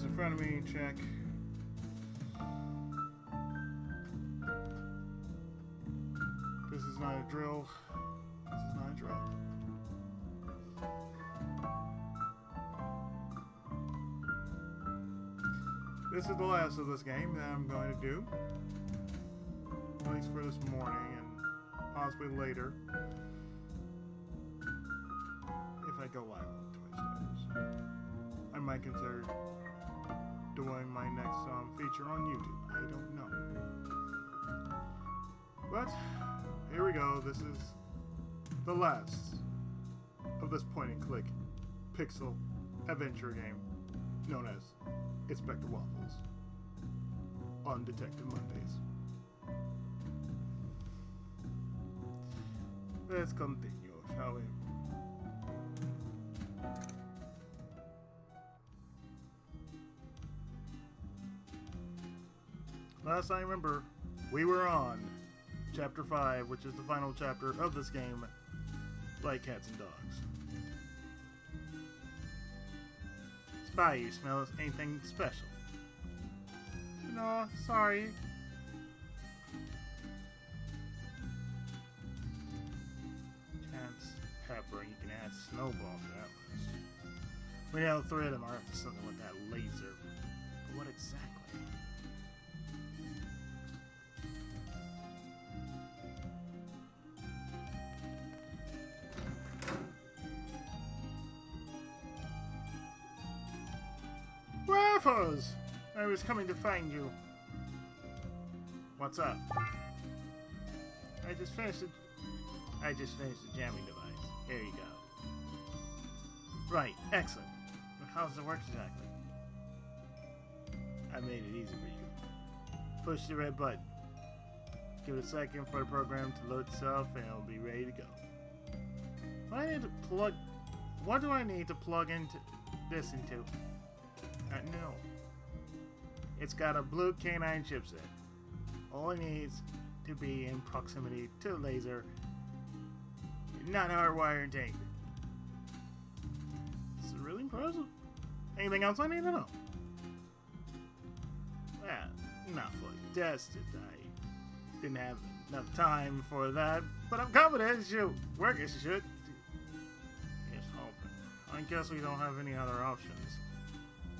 what's in front of me. Check. This is not a drill. This is not a drill. This is the last of this game that I'm going to do. At least for this morning and possibly later. If I go live on Twitch, that is. I might consider doing my next feature on YouTube. I don't know. But, here we go. This is the last of this point-and-click pixel adventure game known as Inspector Waffles on Detective Mondays. Let's continue, shall we? Last I remember, we were on Chapter 5, which is the final chapter of this game, like cats and dogs. Spy, you smell anything special? No, sorry. Chance, Pepper, you can add Snowball to that list. We know 3 of them are up to something with that laser. But what exactly? Waffles! I was coming to find you. What's up? I just finished the jamming device. Here you go. Right, excellent. How does it work exactly? I made it easy for you. Push the red button. Give it a second for the program to load itself and it'll be ready to go. What do I need to plug into this into? No. It's got a blue canine chipset. All it needs to be in proximity to the laser, not hardwired to anything. This is really impressive. Anything else I need to know? Well, not fully tested. I didn't have enough time for that, but I'm confident it should work as it should. Just hoping. I guess we don't have any other options.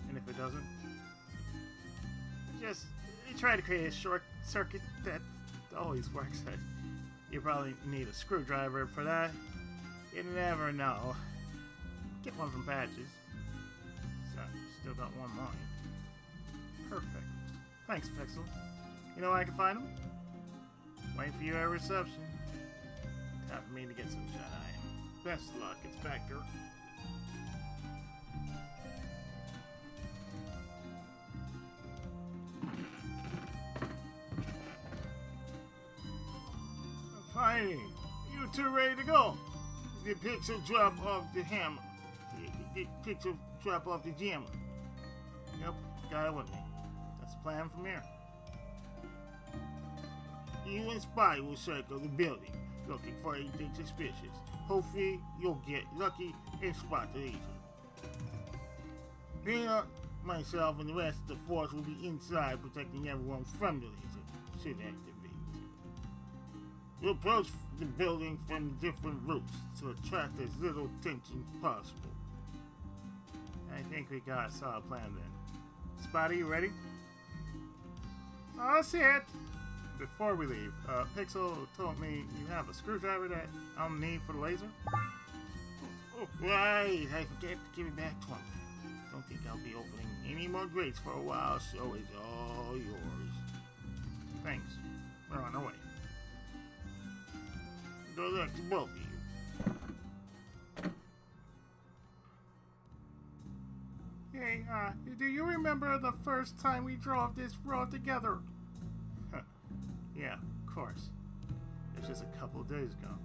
And if it doesn't, just try to create a short circuit that always works. You probably need a screwdriver for that. You never know. Get one from Patches. So, still got one mine. Perfect. Thanks, Pixel. You know where I can find them? Waiting for you at reception. Time for me to get some shut-eye. Best of luck, Inspector. Finally, you two ready to go? The Pixel drop off the hammer. The Pixel drop off the jammer. Yep, got it with me. That's the plan from here. You and Spy will circle the building, looking for anything suspicious. Hopefully, you'll get lucky and spot the laser. Then, myself and the rest of the force will be inside protecting everyone from the laser, should activate. We'll approach the building from different routes to attract as little attention as possible. I think we got a solid plan then. Spotty, you ready? I'll see it. Before we leave, Pixel told me you have a screwdriver that I'll need for the laser. Oh, right, I forget to give it back to him. Don't think I'll be opening any more grates for a while, so it's all yours. Thanks. We're on our way. Good luck to both of you. Hey, do you remember the first time we drove this road together? Yeah, of course. It was just a couple of days ago.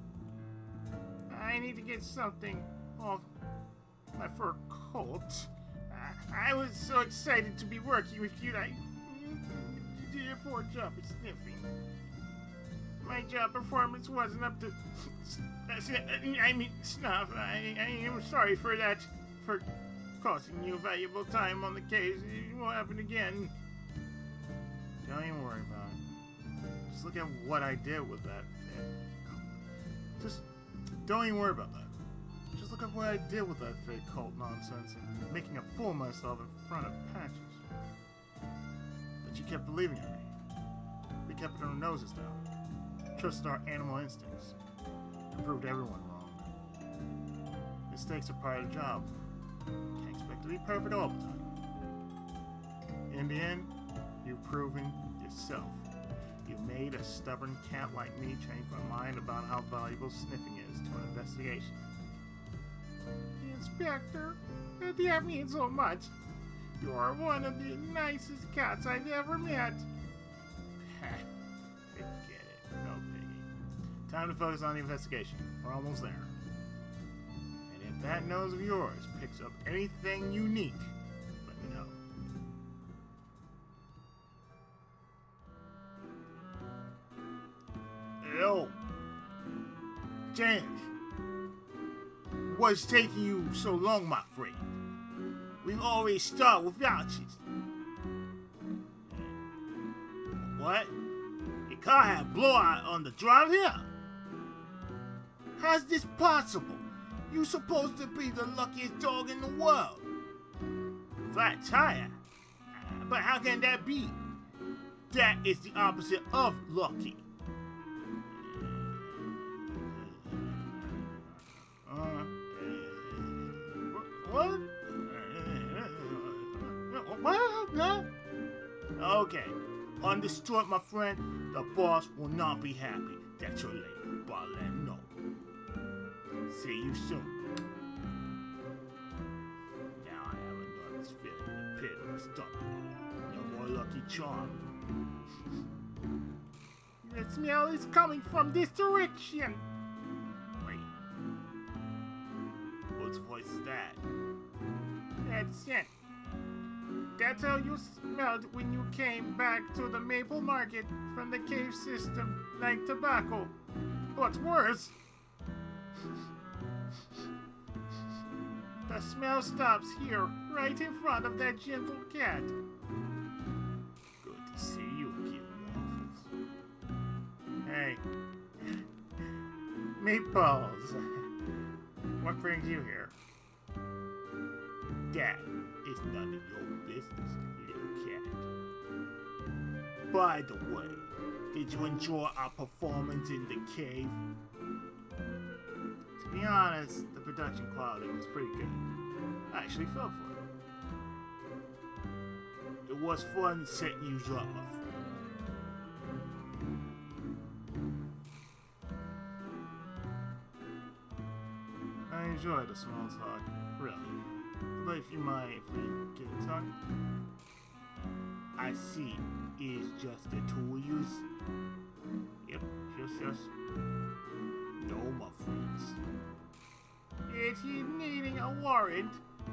I need to get something off my fur coat. I was so excited to be working with you that you did a poor job at sniffing. My job performance wasn't up to... I mean, snuff. I am sorry for that. For costing you valuable time on the case. It won't happen again. Don't even worry about it. Just look at what I did with that fake. Just don't even worry about that. Just look at what I did with that fake cult nonsense and making a fool of myself in front of Patches. But you kept believing in me. We kept our noses down. Trusted our animal instincts. And proved everyone wrong. Mistakes are part of the job. Can't expect to be perfect all the time. In the end, you've proven yourself. You made a stubborn cat like me change my mind about how valuable sniffing is to an investigation. Inspector, that means so much. You're one of the nicest cats I've ever met. Forget it. No piggy. Time to focus on the investigation. We're almost there. And if that nose of yours picks up anything unique, let me know. Yo, James, what's taking you so long, my friend? We always start with vouchers. What? Your car had a blowout on the drive here? How's this possible? You're supposed to be the luckiest dog in the world. Flat tire? But how can that be? That is the opposite of lucky. What? What? No? Okay. Understood, my friend. The boss will not be happy that you're late, but I'll let him know. See you soon. Now I have a nervous feeling in the pit of my stomach. No more Lucky Charm. The smell is coming from this direction. Wait. Whose voice is that? That's it. That's how you smelled when you came back to the Maple Market from the cave system, like tobacco. What's worse? The smell stops here, right in front of that gentle cat. Good to see you again, Waffles. Hey. Meatballs. What brings you here? That is none of your business, little cat. By the way, did you enjoy our performance in the cave? To be honest, the production quality was pretty good. I actually fell for it. It was fun setting you up, my friend. I enjoyed the small talk, really. But if you mind if we get a talk? I see. It's just the two of yous. Yep, just no, my friends. Is he needing a warrant,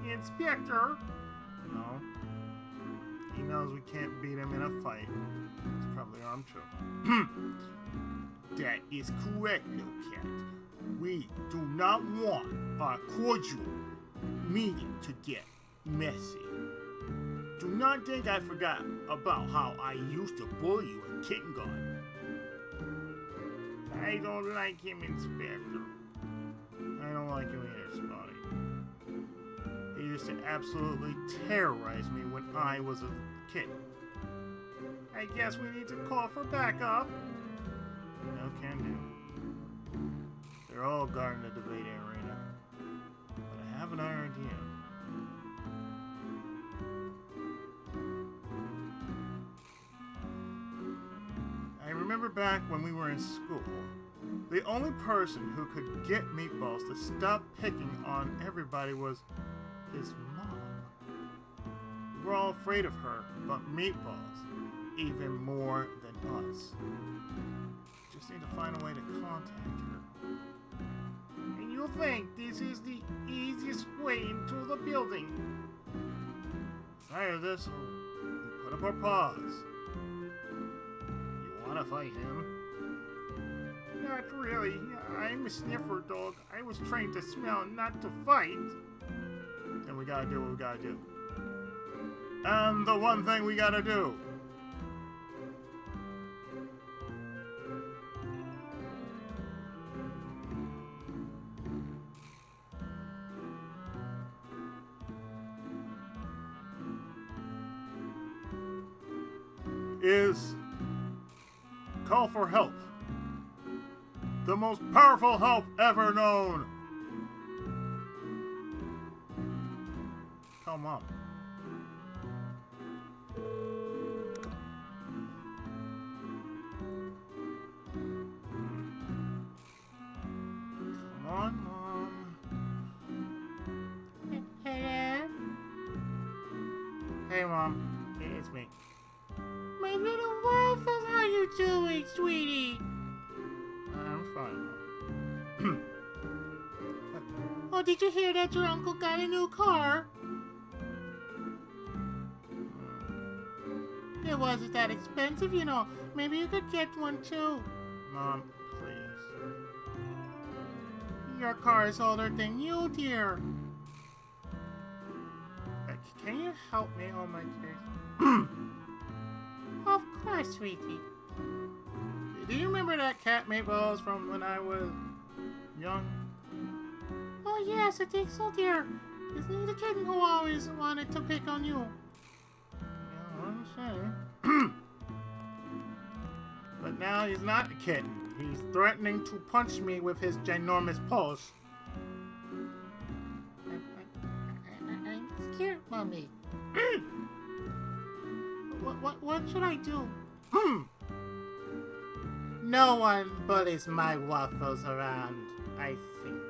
Inspector? No. He knows we can't beat him in a fight. It's probably armed trouble. That is correct, little cat. We do not want our cordial meeting to get messy. Do not think I forgot about how I used to bully you in kindergarten. I don't like him, Inspector. I don't like him either, Spotty. He used to absolutely terrorize me when I was a kid. I guess we need to call for backup. No can do. They're all guarding the debate arena. But I have an idea. I remember back when we were in school, the only person who could get Meatballs to stop picking on everybody was his mom. We were all afraid of her, but Meatballs even more than us. Just need to find a way to contact her. And you think this is the easiest way into the building? Tired of this, we put up our paws. You wanna fight him? Not really. I'm a sniffer dog. I was trained to smell, not to fight. Then we we gotta do what we gotta do. And the one thing we gotta do. Is call for help. The most powerful help ever known. Come on. Come on, Mom. Hello? Hey, Mom. It's me. My little Waffles, how you doing, sweetie? I'm fine, Mom. Oh, did you hear that your uncle got a new car? It wasn't that expensive, you know. Maybe you could get one too. Mom, please. Your car is older than you, dear. Can you help me on my case? Of course, sweetie. Do you remember that cat Meatballs from when I was young? Oh, yes, I think so, dear. Isn't he the kitten who always wanted to pick on you? Yeah, I'm saying. But now he's not a kitten. He's threatening to punch me with his ginormous paws. I'm scared, Mommy. What should I do? No one bullies my Waffles around, I think.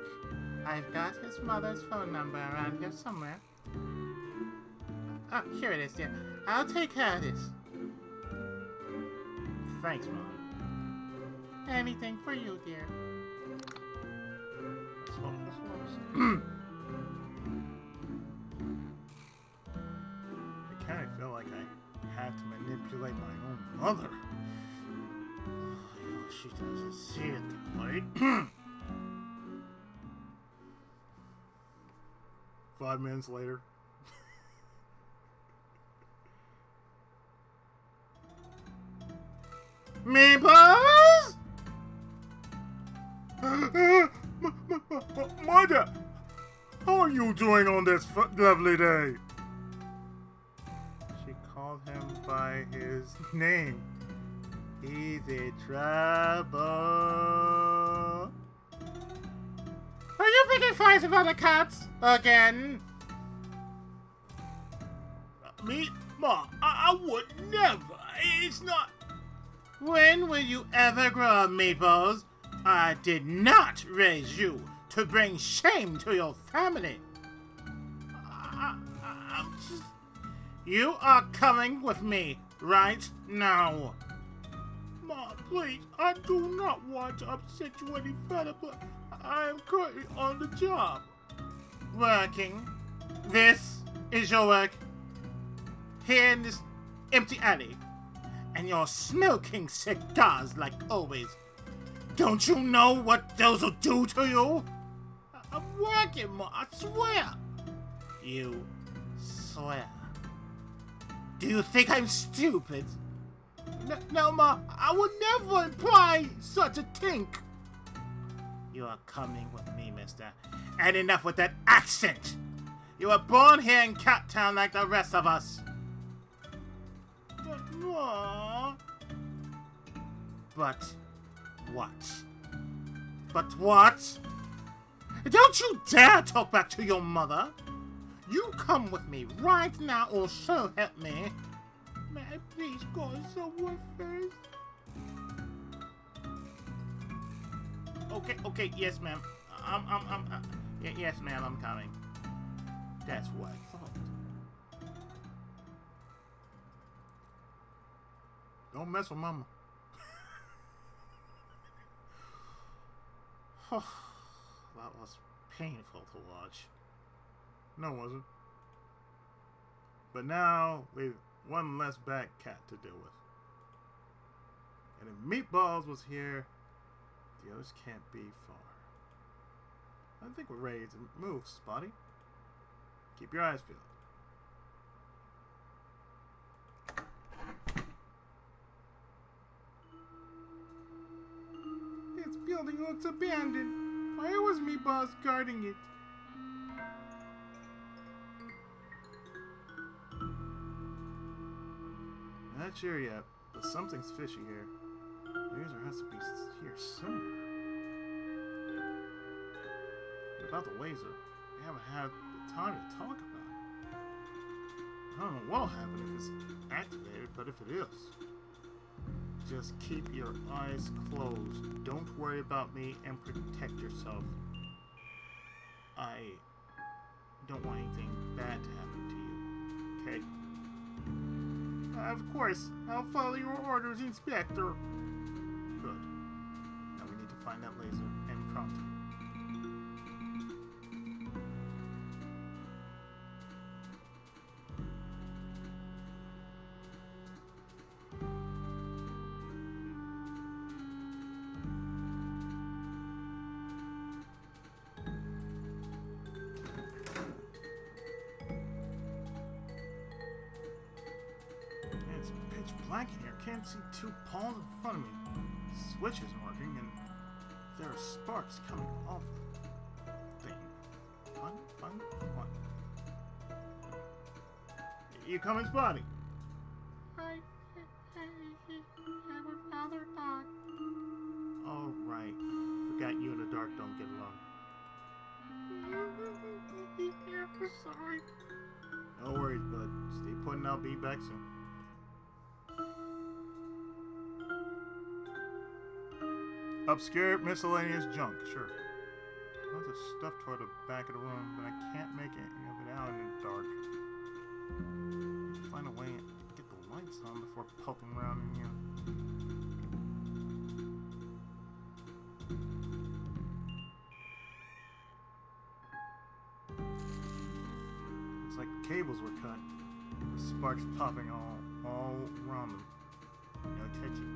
I've got his mother's phone number around here somewhere. Oh, here it is, dear. I'll take care of this. Thanks, Mom. Anything for you, dear. Let's hope this works. I kind of feel like I had to manipulate my own mother. Oh, she doesn't see it that way. 5 minutes later. Meeples! Mother! How are you doing on this lovely day? She called him by his name. He's in trouble. Are you picking fights with other cats again? Me? Ma, I would never. It's not. When will you ever grow up, Meatballs? I did not raise you to bring shame to your family. I'm just. You are coming with me right now. Ma, please, I do not want to upset you any further, but I am currently on the job. Working? This is your work? Here in this empty alley? And you're smoking cigars like always. Don't you know what those will do to you? I'm working, Ma, I swear. You swear. Do you think I'm stupid? No, Ma, I would never imply such a thing. You are coming with me, mister. And enough with that accent. You were born here in Cat Town like the rest of us. But, Ma... But what? But what? Don't you dare talk back to your mother. You come with me right now or so help me. May I please go somewhere first? Okay, yes, ma'am. Yes, ma'am, I'm coming. That's what I thought. Don't mess with Mama. That was painful to watch. No, it wasn't. But now we've one less bad cat to deal with. And if Meatballs was here, the others can't be far. I think we're ready to move, Spotty. Keep your eyes peeled. This building looks abandoned. Why was me boss guarding it? Not sure yet, but something's fishy here. The laser has to be here somewhere. What about the laser? We haven't had the time to talk about it. I don't know what'll happen if it's activated, but if it is, just keep your eyes closed. Don't worry about me and protect yourself. I don't want anything bad to happen to you, okay? Of course, I'll follow your orders, Inspector. Good. Now we need to find that laser and pronto. Black in here. Can't see 2 palms in front of me. Switch isn't working, and there are sparks coming off the thing. Fun. You coming, Spotty? I would rather not. Oh, right. Forgot you and the dark don't get along. I'm sorry. No worries, bud. Stay put and I'll be back soon. Obscure miscellaneous junk, sure. Lots of stuff toward the back of the room, but I can't make any of it out in the dark. I need to find a way to get the lights on before poking around in here. It's like cables were cut. The sparks popping all around them. No touching.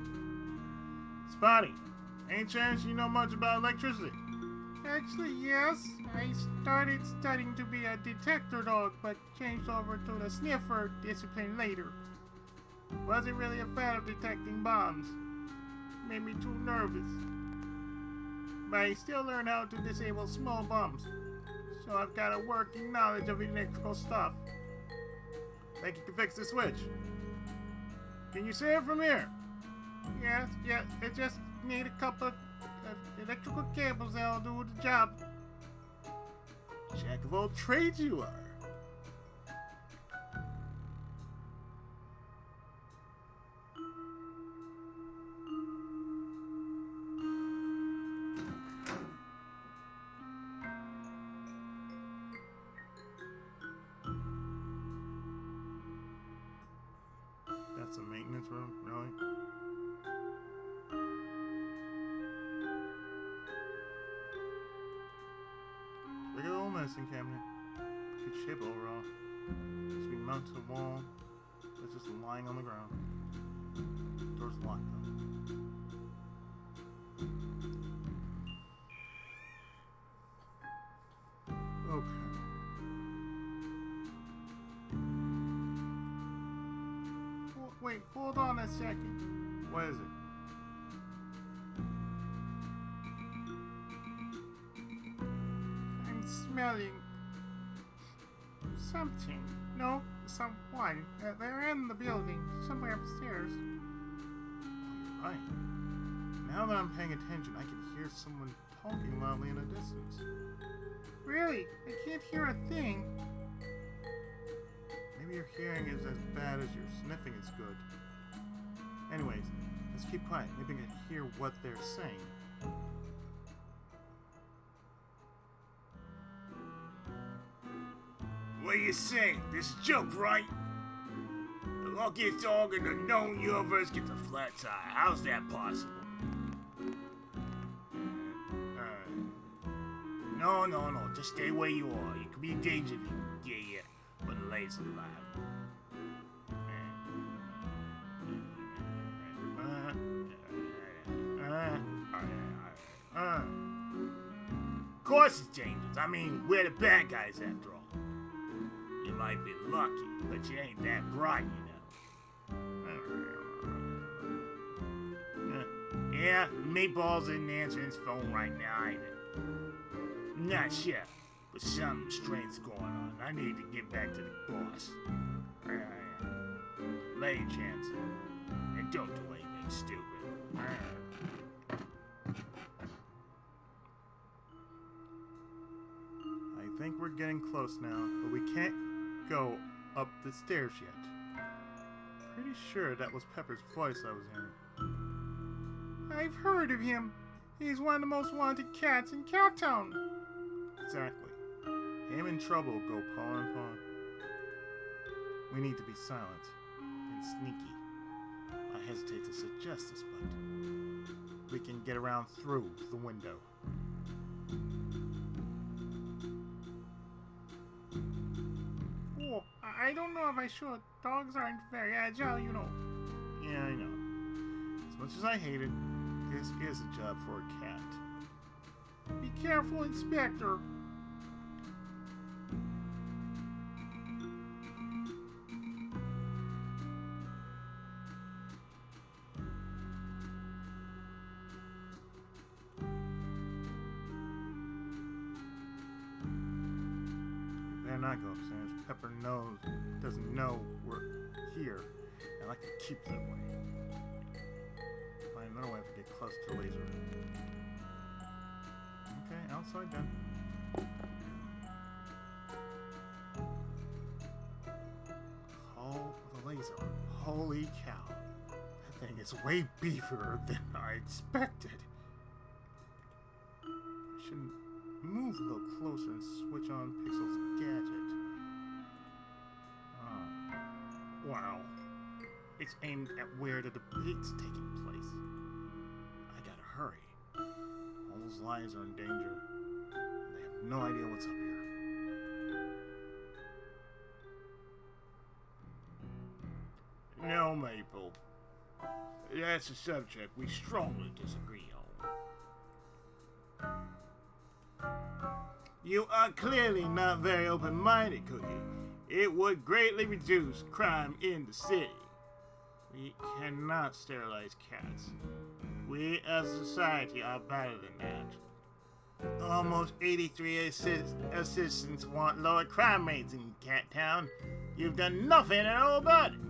Spotty! Any chance you know much about electricity? Actually, yes. I started studying to be a detector dog, but changed over to the sniffer discipline later. Wasn't really a fan of detecting bombs. Made me too nervous. But I still learned how to disable small bombs. So I've got a working knowledge of electrical stuff. Think you can fix the switch? Can you see it from here? Yes, it just need a couple of electrical cables that'll do the job. Jack of all trades you are. That's a maintenance room, really? Regular old medicine cabinet. Good shape overall. Used to be mounted to the wall. It's just lying on the ground. Door's locked though. Okay. Wait, hold on a second. What is it? Smelling something. No, someone. They're in the building, somewhere upstairs. Oh, you're right. Now that I'm paying attention, I can hear someone talking loudly in the distance. Really? I can't hear a thing. Maybe your hearing is as bad as your sniffing is good. Anyways, let's keep quiet. Maybe I can hear what they're saying. What do you say? This joke, right? The luckiest dog in the known universe gets a flat tire. How's that possible? No. Just stay where you are. You could be in danger if you get here when the lady's alive. Of course it's dangerous. I mean, we're the bad guys after all. might be lucky, but you ain't that bright, you know. Yeah, Meatballs isn't answering his phone right now either. Not sure, but something strange going on. I need to get back to the boss. Lay a chance. And don't do anything stupid. I think we're getting close now, but we can't go up the stairs yet. Pretty sure that was Pepper's voice I was hearing. I've heard of him. He's one of the most wanted cats in Cowtown. Exactly. Him in trouble go paw in paw. We need to be silent and sneaky. I hesitate to suggest this, but we can get around through the window. Oh, I don't know if I should. Dogs aren't very agile, you know. Yeah, I know. As much as I hate it, this is a job for a cat. Be careful, Inspector. Not go upstairs. Pepper doesn't know we're here. I like to keep that way. Find another way to get close to the laser. Okay, outside then. Call the laser. Holy cow. That thing is way beefier than I expected. I shouldn't move a little closer and switch on Pixel's gadget. Oh. Wow. It's aimed at where the debate's taking place. I gotta hurry. All those lions are in danger. They have no idea what's up here. No, Maple. That's a subject we strongly disagree on. You are clearly not very open-minded, Cookie. It would greatly reduce crime in the city. We cannot sterilize cats. We as a society are better than that. Almost 83 assistants want lower crime rates in Cat Town. You've done nothing at all about it.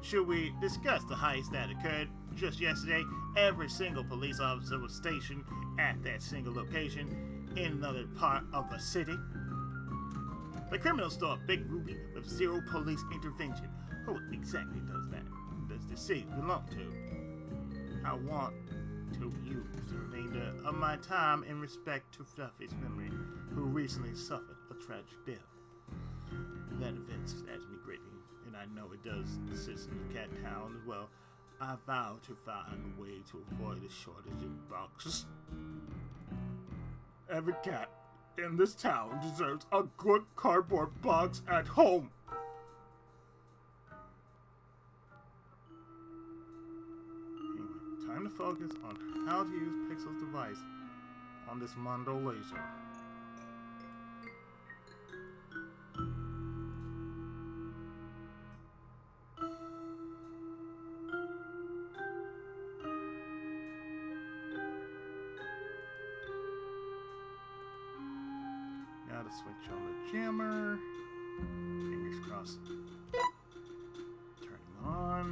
Should we discuss the heist that occurred just yesterday? Every single police officer was stationed at that single location in another part of the city. The criminals stole a big ruby with zero police intervention. Who exactly does that? Does the city belong to? I want to use the remainder of my time in respect to Fluffy's memory, who recently suffered a tragic death. That event saddens me greatly, and I know it does the citizens of Cat Town as well. I vow to find a way to avoid a shortage of boxes. Every cat in this town deserves a good cardboard box at home. Anyway, time to focus on how to use Pixel's device on this Mondo laser. Now to switch on the jammer. Fingers crossed. Turning on.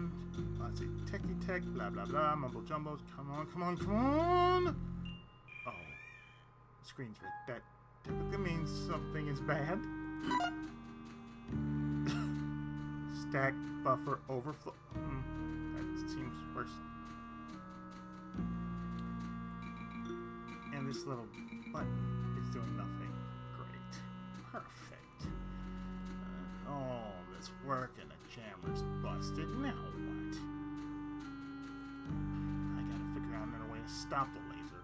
Let's see, techie tech, blah blah blah, mumble jumbos. Come on, come on, come on! Oh, the screen's red. That typically means something is bad. Stack buffer overflow. That seems worse. And this little button is doing nothing. Perfect. All this work and the jammer's busted. Now what? I gotta figure out another way to stop the laser.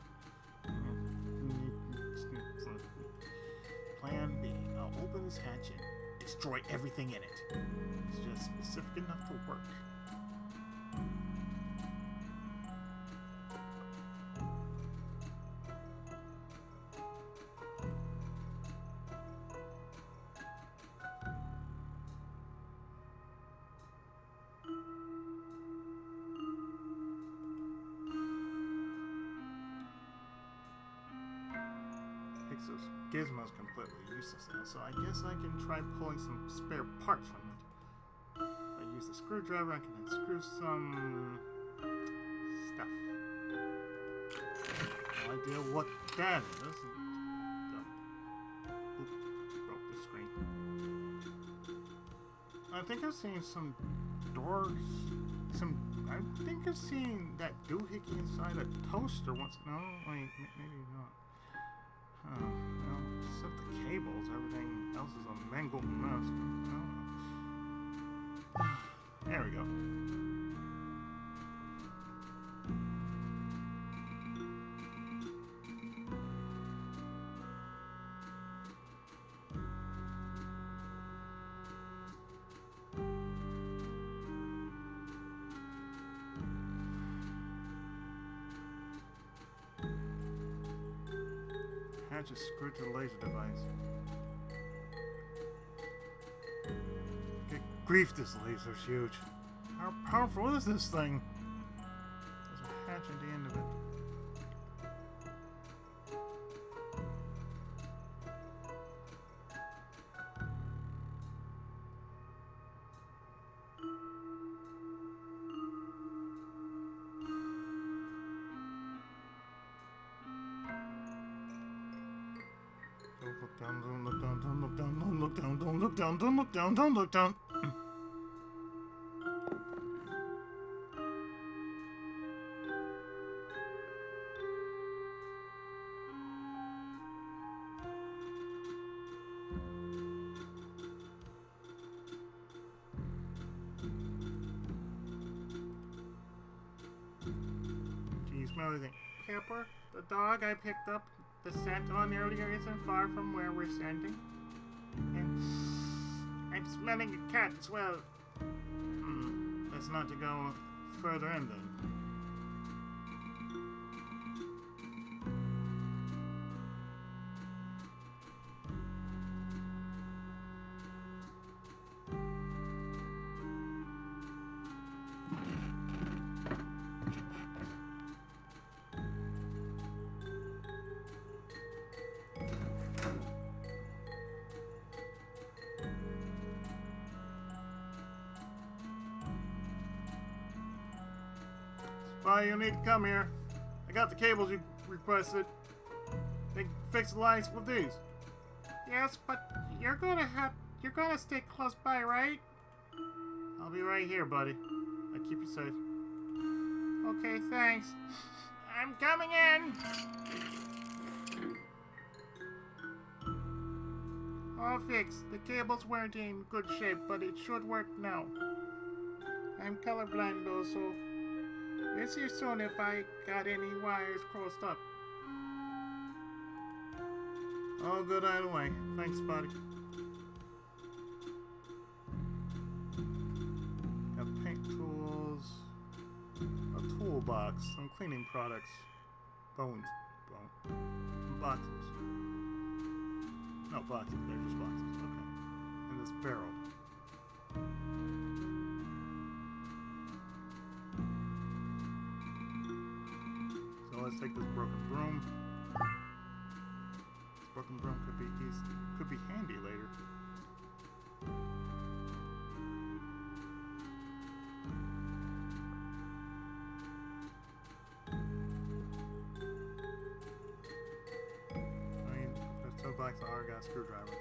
Plan B. I'll open this hatch and destroy everything in it. It's just specific enough to work. makes those gizmos completely useless now, so I guess I can try pulling some spare parts from it. If I use the screwdriver, I can unscrew some stuff. No idea what that is. Oop, broke the screen. I think I've seen some doors. I think I've seen that doohickey inside a toaster once. No, wait, maybe not. Well, except the cables, everything else is a mangled mess. There we go. Hatch is screwed to the laser device. Good grief, this laser's huge. How powerful is this thing? There's a hatch at the end of it. Look down, don't look down, don't look down, don't look down, don't look down, don't look down, don't look down. Can you smell anything? Pepper, the dog I picked up the scent on earlier isn't far from where we're sending. And I'm smelling a cat as well. That's not to go further in then. Spy, you need to come here. I got the cables you requested. They can fix the lights with these. Yes, but you're gonna stay close by, right? I'll be right here, buddy. I'll keep you safe. Okay, thanks. I'm coming in! All fixed. The cables weren't in good shape, but it should work now. I'm colorblind though, so we'll see you soon if I got any wires crossed up. All good either way. Thanks, buddy. Got paint tools, a toolbox, some cleaning products, boxes. No, boxes. They're just boxes. Okay. And this barrel. So let's take this broken broom. This broken broom could be handy later. Black's already got a screwdriver.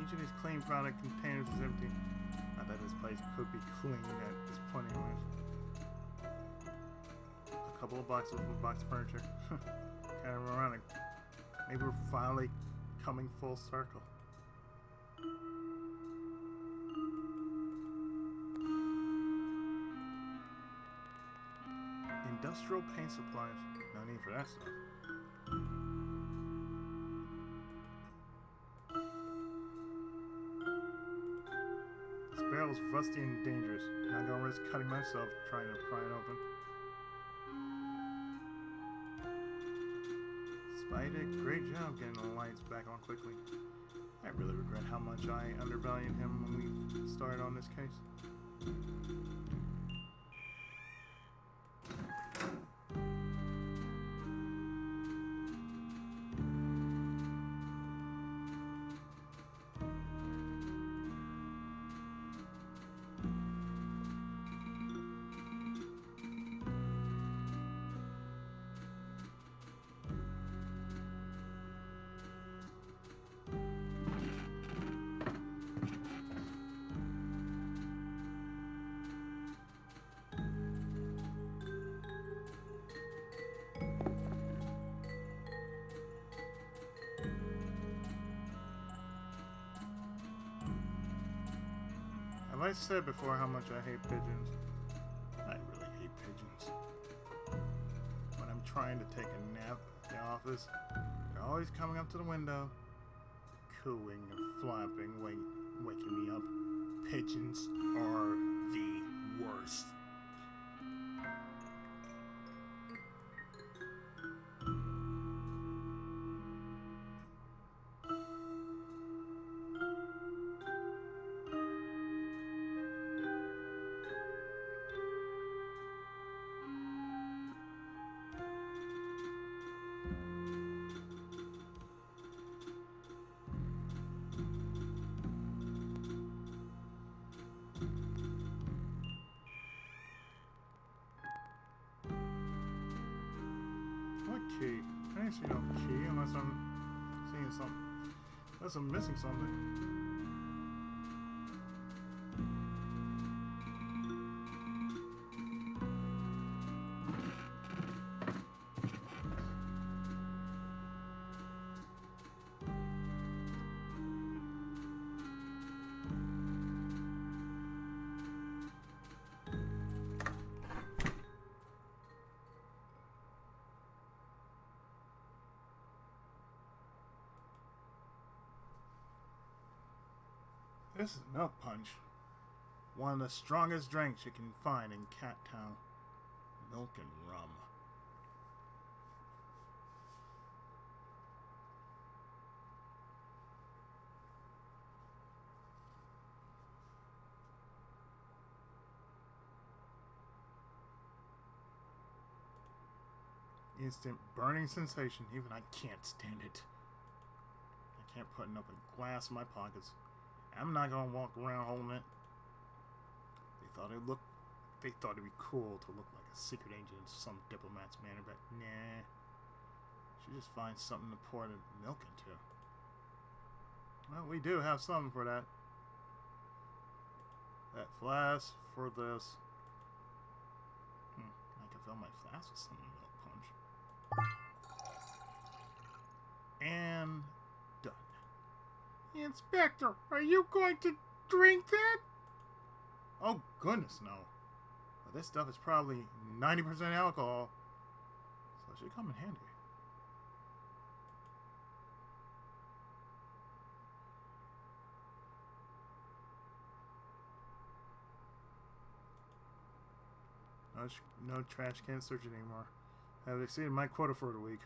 Each of these clean product containers is empty. Not that this place could be clean at this point anyways. A couple of boxes with box furniture. Kind of ironic. Maybe we're finally coming full circle. Industrial paint supplies. No need for that stuff. Barrel's rusty and dangerous. Not gonna risk cutting myself trying to pry it open. Spy did a great job getting the lights back on quickly. I really regret how much I undervalued him when we started on this case. I said before how much I hate pigeons? I really hate pigeons. When I'm trying to take a nap at the office, they're always coming up to the window, cooing and flapping, waking me up. Pigeons are the worst. Key. I ain't see no key unless I'm seeing something. Unless I'm missing something. This is milk punch. One of the strongest drinks you can find in Cat Town. Milk and rum. Instant burning sensation. Even I can't stand it. I can't put up a glass in my pockets. I'm not gonna walk around holding it. They thought it'd be cool to look like a secret agent in some diplomat's manner, but nah. Should just find something to pour the milk into. Well, we do have something for that. That flask for this. I can fill my flask with some milk punch. And done. Inspector, are you going to drink that? Oh, goodness, no. But this stuff is probably 90% alcohol, so it should come in handy. No trash can search anymore. I've exceeded my quota for the week.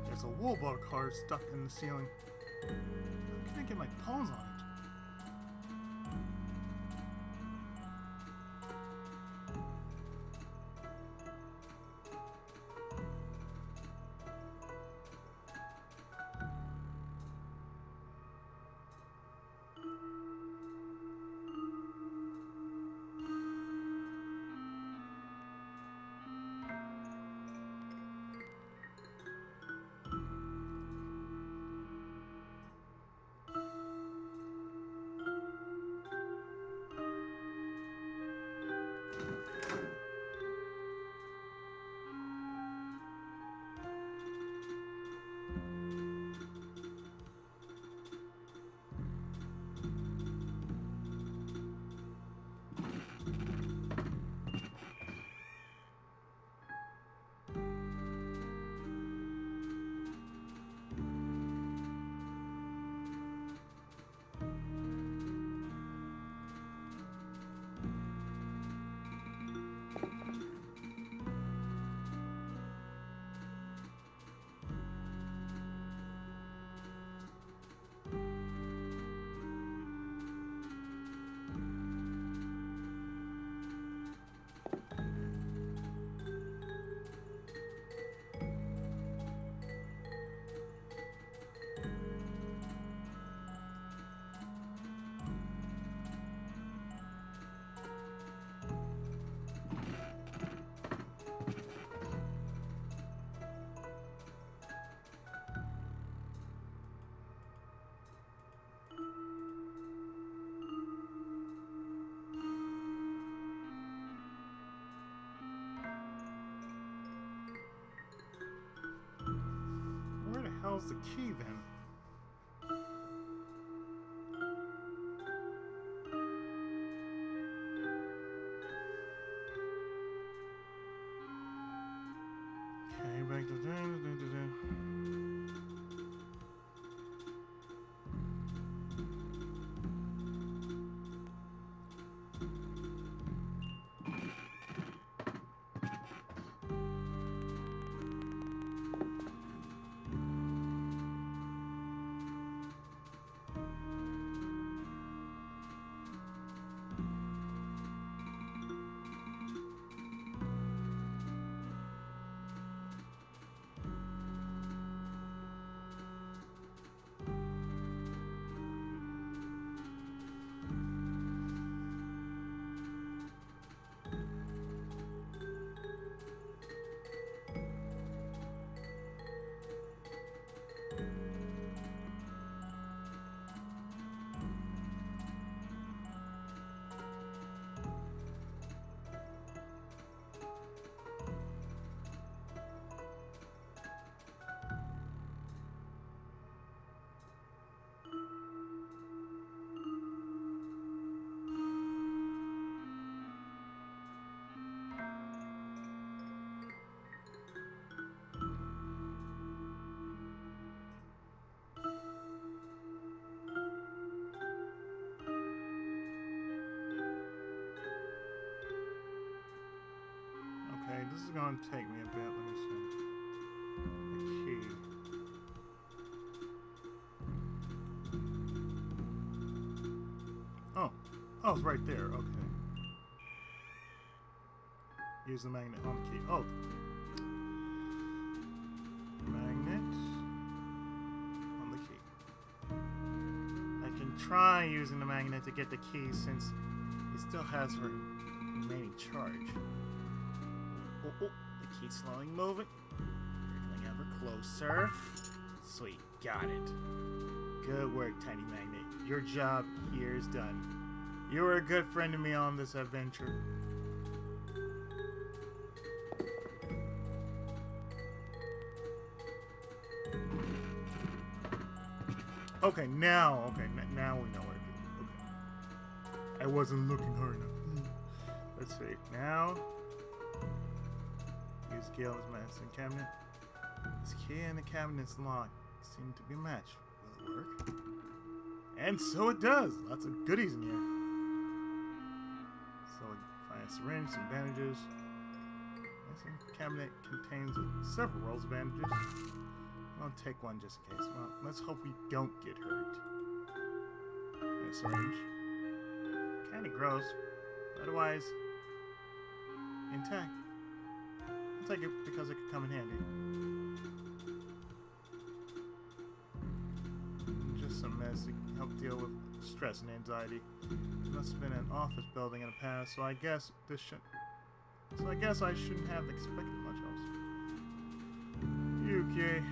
There's a wool bug card stuck in the ceiling. How can I get my paws on it? Where the hell's the key then? Okay, back to Okay, this is going to take me a bit. Let me see. The key. Oh. Oh, it's right there. Okay. Use the magnet on the key. Oh. Magnet on the key. I can try using the magnet to get the key since it still has her remaining charge. Oh, the key's slowly moving. Getting ever closer. Sweet, got it. Good work, Tiny Magnet. Your job here is done. You were a good friend to me on this adventure. Okay, now we know where to do. Okay. I wasn't looking hard enough. Let's see. Now. Use Gale's medicine cabinet. This key in the cabinet's lock seem to be matched. Will it work? And so it does! Lots of goodies in here. So we find a syringe, some bandages. This cabinet contains several rolls of bandages. I'll take one just in case. Well, let's hope we don't get hurt. And a syringe. Kinda gross. Otherwise, intact. I'll take it because it could come in handy. Just some meds to help deal with stress and anxiety. It must have been an office building in the past, so I guess this should. So I guess I shouldn't have expected much else. Okay.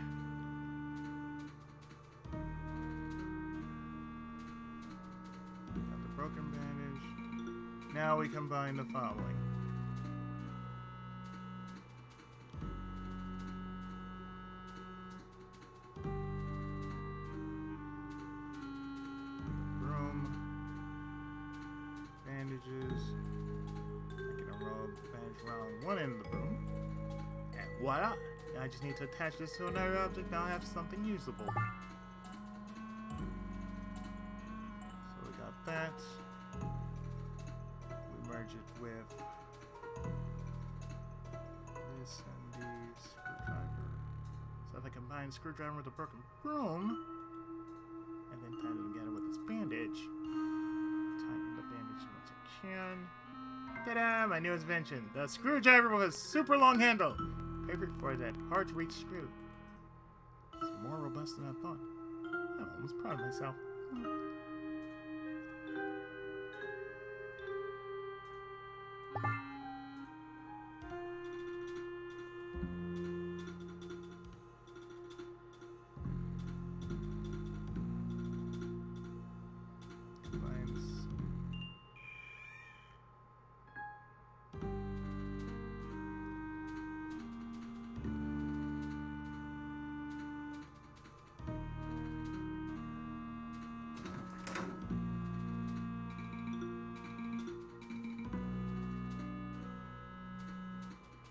Got the broken bandage. Now we combine the following. Bandages. I can unroll the bandage around one end of the room. And voila! Now I just need to attach this to another object. Now I have something usable. So we got that. We merge it with this and the screwdriver. So if I combine the screwdriver with a broken broom, and then tie them together with this bandage. Tighten the bandage as much as I can. Ta-da! My newest invention. The screwdriver with a super long handle. Perfect for that hard-to-reach screw. It's more robust than I thought. I'm almost proud of myself.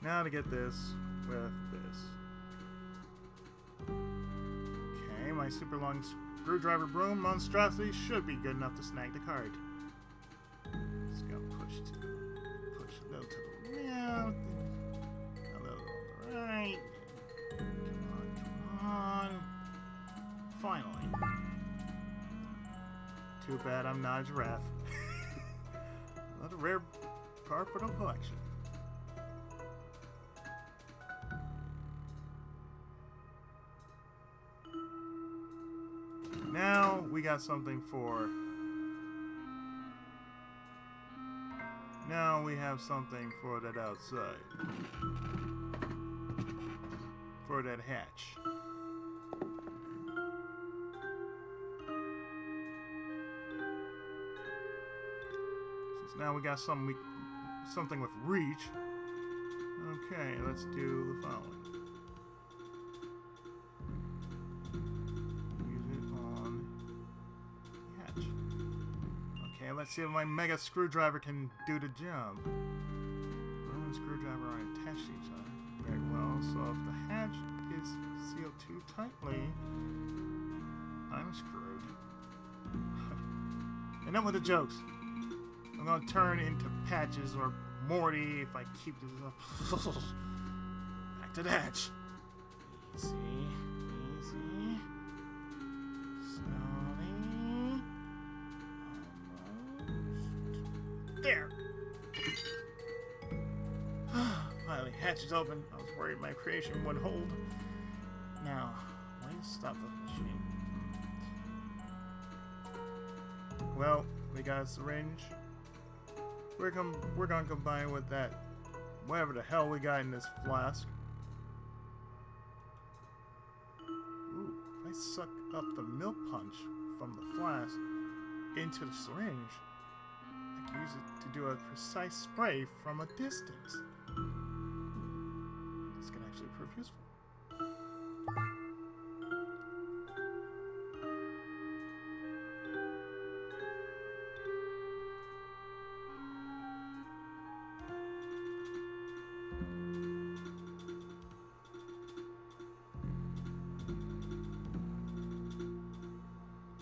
Now to get this with this. Okay, my super long screwdriver broom monstrosity should be good enough to snag the card. Just gotta push a little to the left, a little to the right. Come on. Finally. Too bad I'm not a giraffe. Another rare card for the collection. Now we got something for. Now we have something for that outside. For that hatch. Since now we got something with reach. Okay, let's do the following. Let's see if my mega screwdriver can do the job. Broom and screwdriver are attached to each other very well, so if the hatch is sealed too tightly, I'm screwed. Enough with the jokes. I'm gonna turn into Patches or Morty if I keep this up. Back to the hatch. Easy, easy. There! Finally, hatch is open. I was worried my creation would hold. Now, way to stop the machine. Well, we got a syringe. We're gonna combine with that, whatever the hell we got in this flask. Ooh, if I suck up the milk punch from the flask into the syringe, I can use it to do a precise spray from a distance. This can actually prove useful.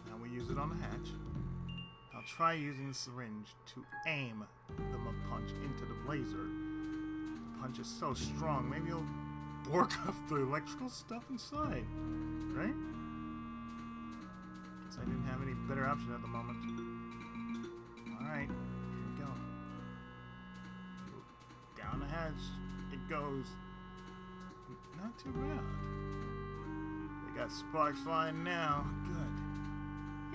Now we use it on the hatch. I'll try using the syringe to aim the milk punch into the blazer. The punch is so strong, maybe it'll bork off the electrical stuff inside, right? Guess I didn't have any better option at the moment. Alright, here we go. Down the hatch it goes. Not too bad. We got sparks flying now. Good.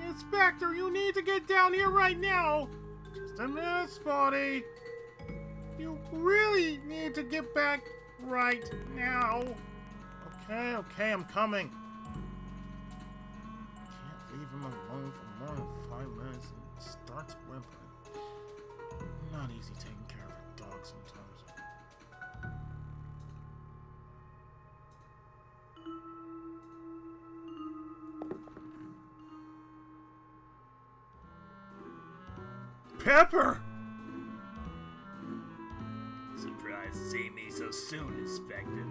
Inspector, you need to get down here right now! Just a minute, Spotty. You really need to get back right now. Okay, I'm coming. Can't leave him alone for more than 5 minutes and he starts whimpering. Not easy taking care of a dog sometimes. Pepper! Surprised to see me so soon, Inspector.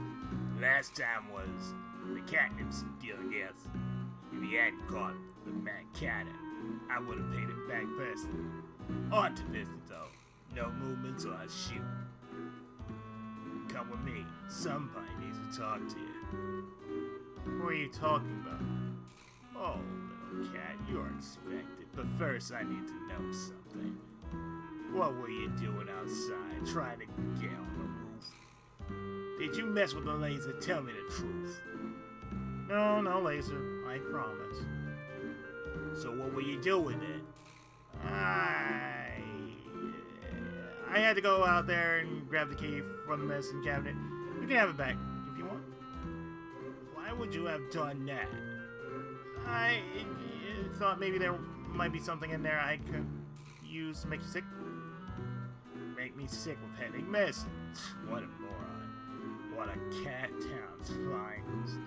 Last time was the catnip deal, I guess. If he hadn't caught the mad cat, I would have paid him back personally. On to business, though. No movements or I shoot. Come with me. Somebody needs to talk to you. Who are you talking about? Oh, little Cat, you're expected. But first, I need to know something. What were you doing outside, trying to get on the roof? Did you mess with the laser? Tell me the truth. No, no, Laser. I promise. So what were you doing then? I had to go out there and grab the key from the medicine cabinet. You can have it back if you want. Why would you have done that? I thought maybe there might be something in there I could use to make you sick. Make me sick with headache medicine. What a moron. What a cat town's finest.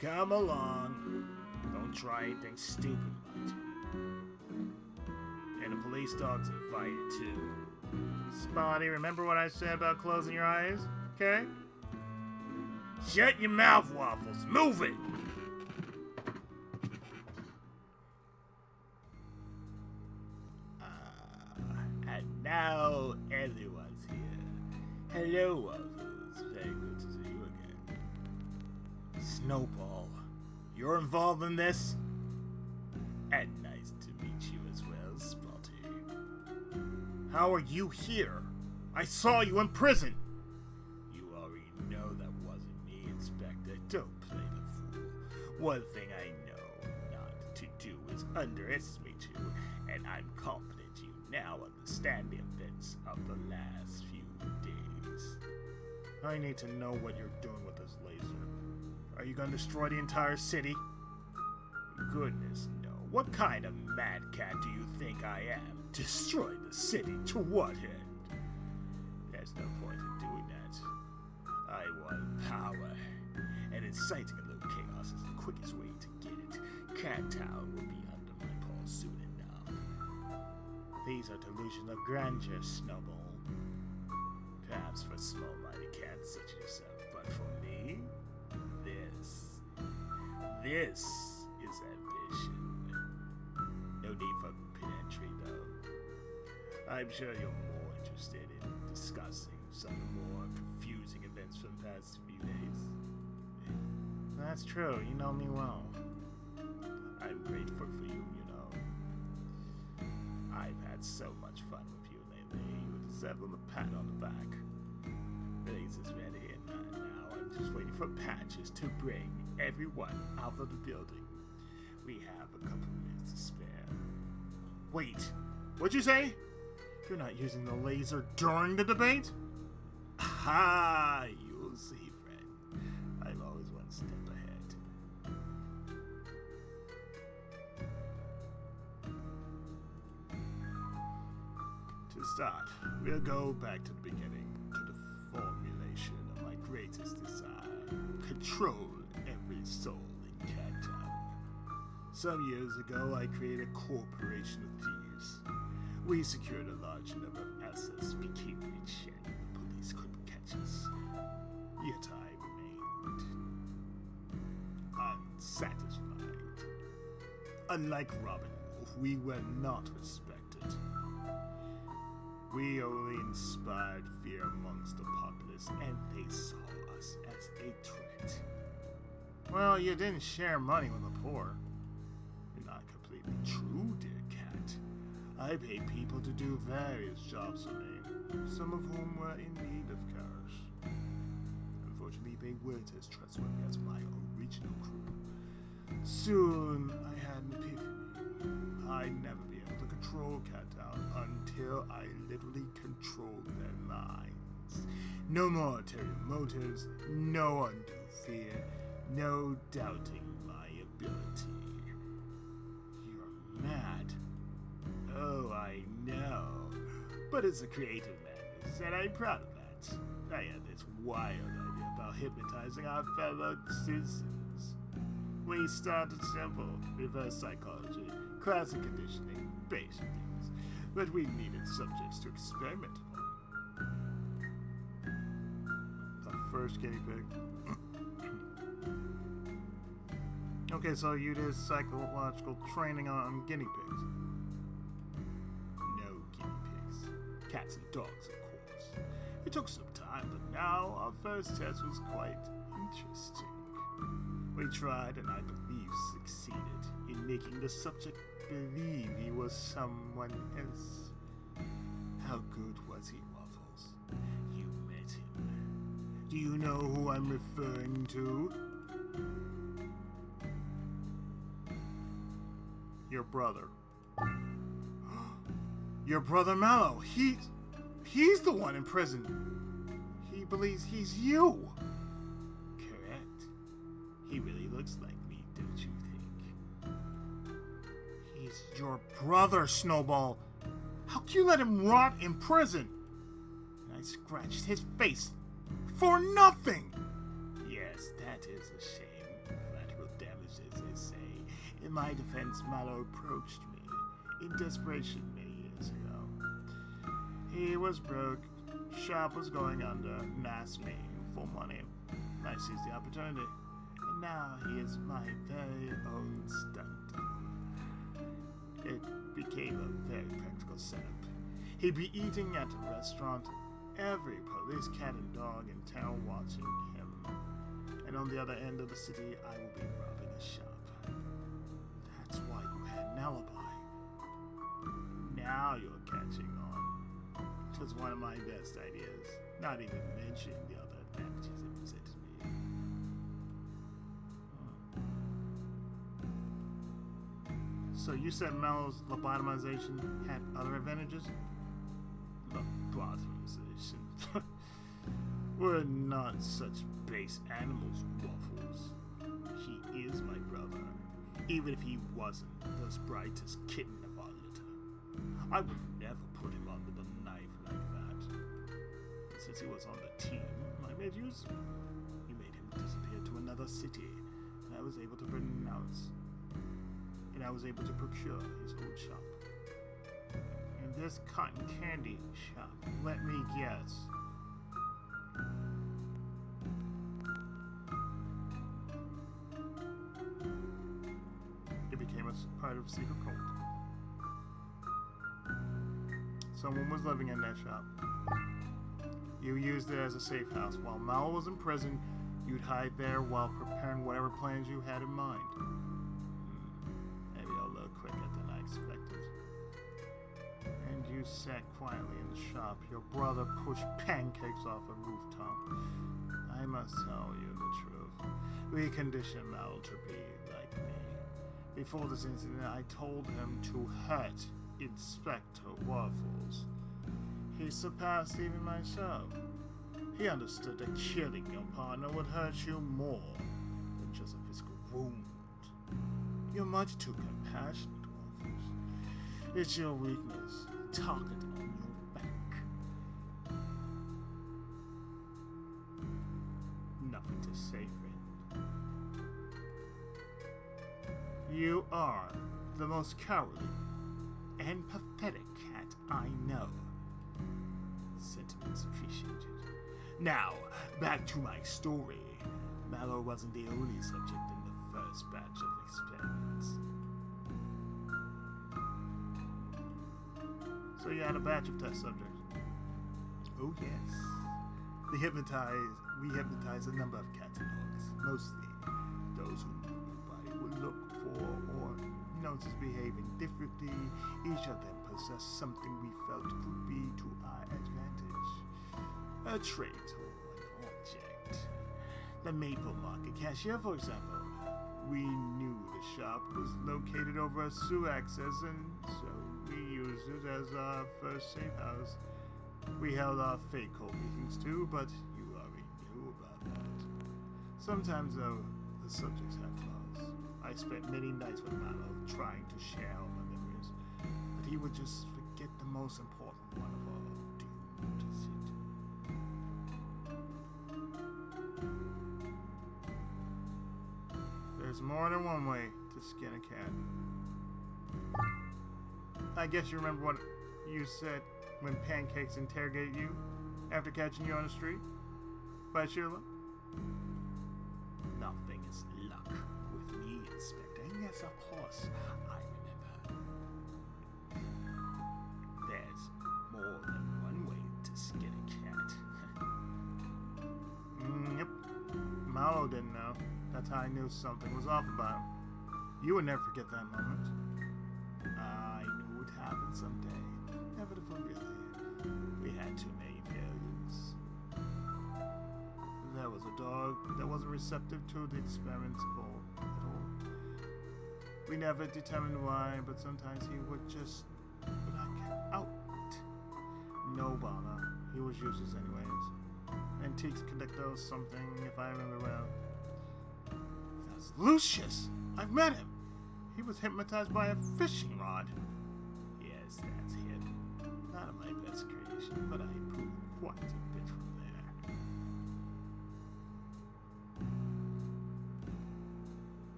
Come along. Don't try anything stupid, mind you. And the police dog's invited too. Spotty, remember what I said about closing your eyes? Okay? Shut your mouth, Waffles. Move it! And now everyone's here. Hello, Waffles. Very good to see you again. Snowball, you're involved in this? And nice to meet you as well, Spotty. How are you here? I saw you in prison. You already know that wasn't me, Inspector. Don't play the fool. One thing I know not to do is underestimate you, and I'm confident you now understand the events of the last few days. I need to know what you're doing with this laser. Are you going to destroy the entire city? Goodness, no. What kind of mad cat do you think I am? Destroy the city to what end? There's no point in doing that. I want power, and inciting a little chaos is the quickest way to get it. Cat Town will be under my paw soon enough. These are delusions of grandeur, Snowball. Perhaps for small-minded cats such as yourself, but for me, this is ambition. No need for pedantry, though. I'm sure you're more interested in discussing some of the more confusing events from the past few days. That's true. You know me well. I'm grateful for you, you know. I've had so much fun with you lately. You deserve a pat on the back. Laser's ready, and now I'm just waiting for Patches to bring everyone out of the building. We have a couple minutes to spare. Wait, what'd you say? You're not using the laser during the debate? Ha! You'll see, friend. I'm always one step ahead. To start, we'll go back to the beginning, to the formulation of my greatest desire. Control every soul in Cat Town. Some years ago, I created a corporation of thieves. We secured a large number of assets, became rich, and the police couldn't catch us. Yet I remained unsatisfied. Unlike Robin Wolf, we were not respected. We only inspired fear amongst the populace, and they saw us as a threat. Well, you didn't share money with the poor. Not completely true, dear cat. I paid people to do various jobs for me, some of whom were in need of cash. Unfortunately, they weren't as trustworthy as my original group. Soon, I had an epiphany. I'd never be able to control Cat Town until I literally controlled their minds. No more ulterior motives, no undue fear, no doubting my ability. You're mad. Oh, I know. But it's a creative madness, and I'm proud of that. I had this wild idea about hypnotizing our fellow citizens. We started simple, reverse psychology, classic conditioning, basic things. But we needed subjects to experiment on. The first guinea pig. Okay, so you did psychological training on guinea pigs. No guinea pigs. Cats and dogs, of course. It took some time, but now our first test was quite interesting. We tried, and I believe succeeded, in making the subject believe he was someone else. How good was he, Waffles? You met him. Do you know who I'm referring to? Your brother. Your brother Mallow. He's the one in prison. He believes he's you. Correct. He really looks like me, don't you think? He's your brother, Snowball. How can you let him rot in prison? And I scratched his face for nothing. Yes, that is a shame. Collateral damage, as they say. In my defense, Mallow approached me in desperation many years ago. He was broke, shop was going under, and asked me for money. I seized the opportunity, and now he is my very own stunt double. It became a very practical setup. He'd be eating at a restaurant, every police cat and dog in town watching him, and on the other end of the city, I will be robbing a shop. That's why you had an alibi. Now you're catching on. It was one of my best ideas, not even mentioning the other advantages it presented me. So you said Mellow's lobotomization had other advantages? Lobotomization? We're not such base animals, Waffles. He is my brother. Even if he wasn't the brightest kitten of our litter, I would never put him under the knife like that. Since he was on the team, I made use of him. You made him disappear to another city, and I was able to procure his old shop. In this cotton candy shop, let me guess. It became a part of a secret cult. Someone was living in that shop. You used it as a safe house. While Mal was in prison, you'd hide there while preparing whatever plans you had in mind. Maybe a little quicker than I expected. And you sat quietly in the shop. Your brother pushed pancakes off a rooftop. I must tell you the truth. We conditioned Mal to be like me. Before this incident, I told him to hurt Inspector Waffles. He surpassed even myself. He understood that killing your partner would hurt you more than just a physical wound. You're much too compassionate, Waffles. It's your weakness. Target on your back. Nothing to say, friend. You are the most cowardly and pathetic cat I know. Sentiments appreciated. Now, back to my story. Mallow wasn't the only subject in the first batch of experiments. So you had a batch of test subjects? Oh yes. We hypnotized a number of cats and dogs, mostly those who nobody would look for or notice behaving differently. Each of them possessed something we felt could be to our advantage. A trait or an object. The Maple Market cashier, for example. We knew the shop was located over a sewer access, and so we used it as our first safe house. We held our fake cold meetings too, but you already knew about that. Sometimes, though, the subjects have flaws. I spent many nights with Mallow trying to share all my memories, but he would just forget the most important one of all. Do you notice it? There's more than one way to skin a cat. I guess you remember what you said when Pancakes interrogated you after catching you on the street? By sheer luck? Nothing is luck with me, Inspector. And yes, of course, I remember. There's more than one way to skin a cat. Yep. Mallow didn't know. That's how I knew something was off about him. You would never forget that moment. I knew it would happen someday. Inevitable, really. We had too many failures. There was a dog that wasn't receptive to the experiments at all. We never determined why, but sometimes he would just black out. No bother. He was useless anyways. Antiques collector or something, if I remember well. That's Lucius! I've met him! He was hypnotized by a fishing rod. Yes, that's him. Not my best creation, but I improved quite a bit from there.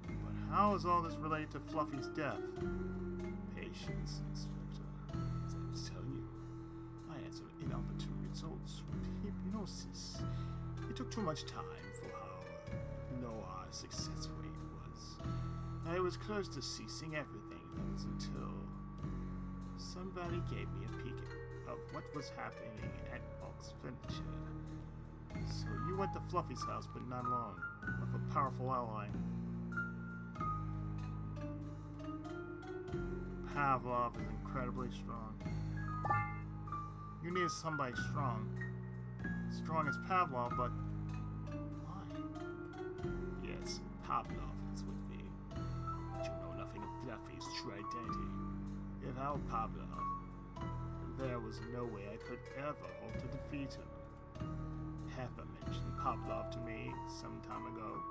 But how is all this related to Fluffy's death? Patience, Inspector. As I was telling you, I had some inopportune results with hypnosis. It took too much time for how low our success rate was. I was close to ceasing everything. That was until somebody gave me a peek of what was happening at Bulk's venture. So you went to Fluffy's house, but not alone, with a powerful ally. Pavlov is incredibly strong. You need somebody strong. Strong as Pavlov, but why? Yes, Pavlov is with me. But you know nothing of Fluffy's true identity. Without Pavlov, there was no way I could ever hope to defeat him. Pepper mentioned Pavlov to me some time ago.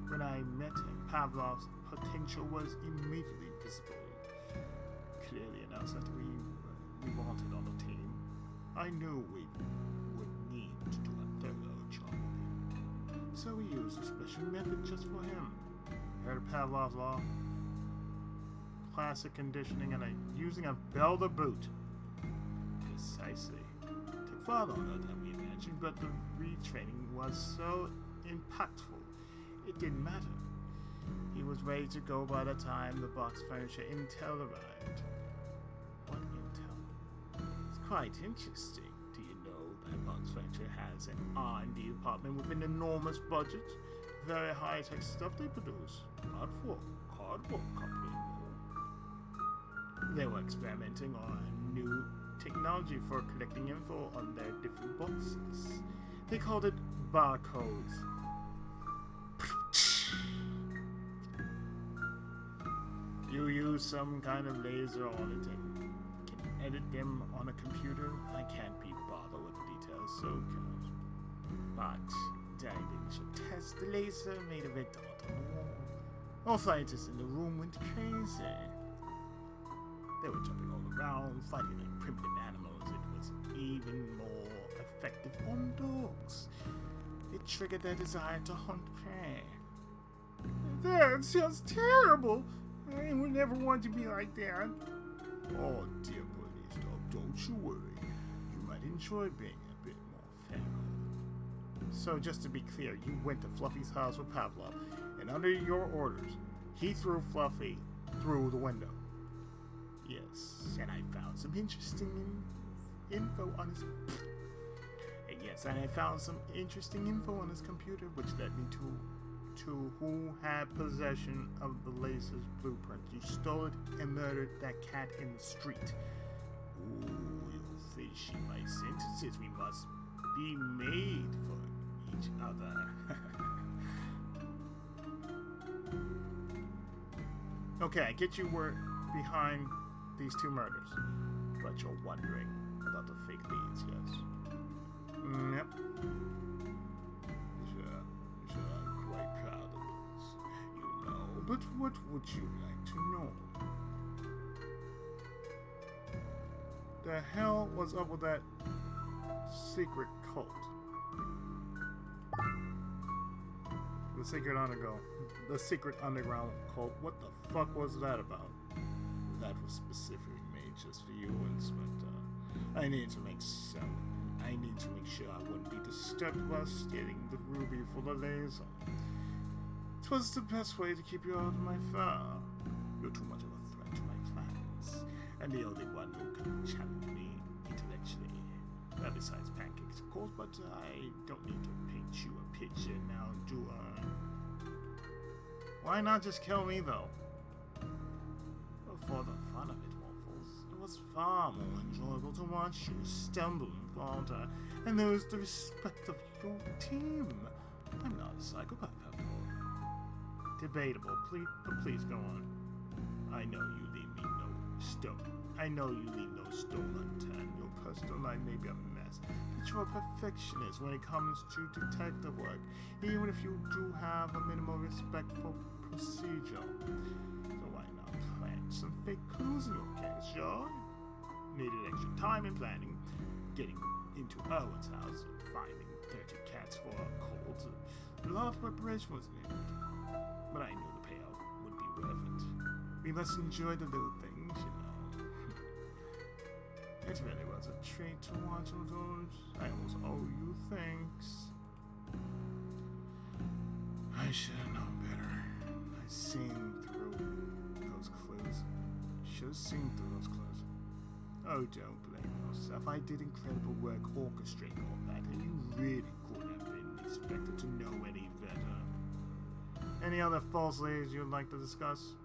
When I met him, Pavlov's potential was immediately visible. Clearly announced that we wanted on the team. I knew we would need to do a thorough job with him. So we used a special method just for him. Heard of Pavlov's law? Classic conditioning and using a bell to boot. Precisely. It took far longer than we imagined, but the retraining was so impactful, it didn't matter. He was ready to go by the time the box furniture intel arrived. What intel? It's quite interesting. Do you know that box furniture has an R&D department with an enormous budget? Very high-tech stuff they produce. Not for a cardboard company. They were experimenting on new technology for collecting info on their different boxes. They called it barcodes. You use some kind of laser on it and can edit them on a computer. I can't be bothered with the details, so cannot. But during the initial test, the laser made a red dot on the wall. All scientists in the room went crazy. They were jumping all around, fighting like primitive animals. It was even more effective on dogs. It triggered their desire to hunt prey. That sounds terrible. I would never want to be like that. Oh, dear police dog, don't you worry. You might enjoy being a bit more feral. So, just to be clear, you went to Fluffy's house with Pavlov, and under your orders, he threw Fluffy through the window. Yes, and I found some interesting info on his... computer, which led me to who had possession of the laser's blueprint. You stole it and murdered that cat in the street. Ooh, you'll finish my sentences. We must be made for each other. Okay, I get you were behind these two murders, but you're wondering about the fake leads, yes? Yep. Sure, I'm quite proud of this, you know, but what would you like to know? The hell was up with that secret cult? The secret underground cult. What the fuck was that about? That was specifically made just for you, Inspector. I need to make sure I wouldn't be disturbed while stealing the ruby for the laser. It was the best way to keep you out of my fur. You're too much of a threat to my plans, and the only one who can challenge me intellectually. Well, besides pancakes, of course, but I don't need to paint you a picture now, do I? Why not just kill me, though? for the fun of it, Waffles. It was far more enjoyable to watch you stumble and falter and lose the respect of your team. I'm not a psychopath, after all. Debatable, but please go on. I know you leave no stone unturned. Your personal life may be a mess, but you're a perfectionist when it comes to detective work, even if you do have a minimal respect for procedure. So why not plant some fake clues in your case, sure? Needed extra time and planning, getting into Erwin's house, finding 30 cats for a cold. A lot of preparation was needed, but I knew the payoff would be worth it. We must enjoy the little things, you know. It really was a treat to watch all those. I almost owe you thanks. I should have known better. I seen through those clues. Should have seen through those clues. Oh, don't blame yourself. I did incredible work orchestrating all that, and you really couldn't have been expected to know any better. Any other false leads you'd like to discuss?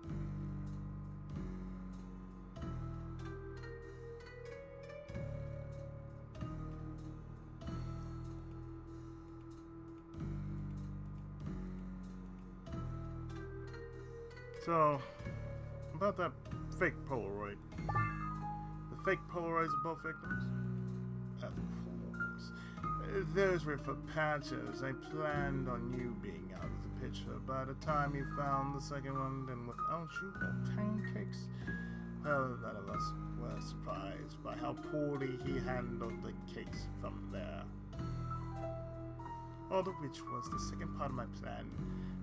So, about that fake Polaroid. The fake Polaroids of both victims? Of course. Those were for patches. I planned on you being out of the picture. By the time you found the second one, then without you, pancakes. Well, none of us were surprised by how poorly he handled the case from there. All of which was the second part of my plan.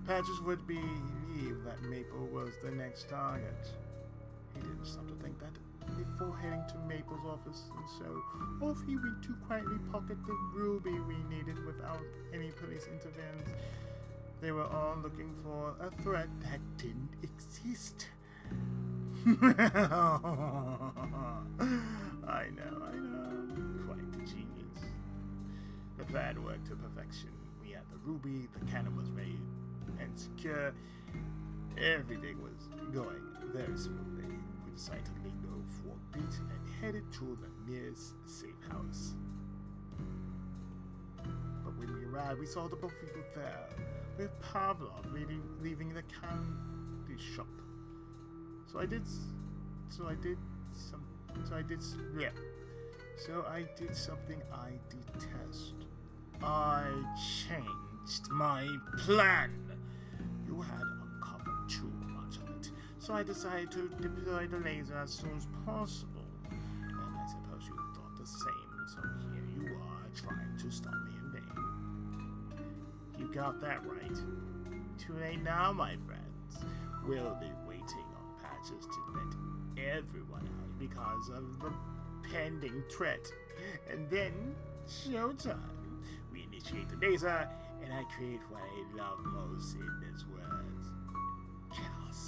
Patches would believe that Maple was the next target. He didn't stop to think that before heading to Maple's office, and so off he went to quietly pocket the ruby we needed without any police intervention. They were all looking for a threat that didn't exist. I know. Quite the genius. The plan worked to perfection. We had the ruby, the cannon was ready and secure. Everything was going very smoothly. We decided to leave the for a beat and headed to the nearest safe house. But when we arrived, we saw the both people there, with Pavlov leaving the candy shop. So I did something I detest. I changed my plan. You had uncovered too much of it, so I decided to deploy the laser as soon as possible. And I suppose you thought the same, so here you are trying to stop me in vain. You got that right. Too late now, my friends. We'll be waiting on Patches to let everyone out because of the pending threat. And then, showtime. We initiate the laser, and I create what I love most in this words. Chaos.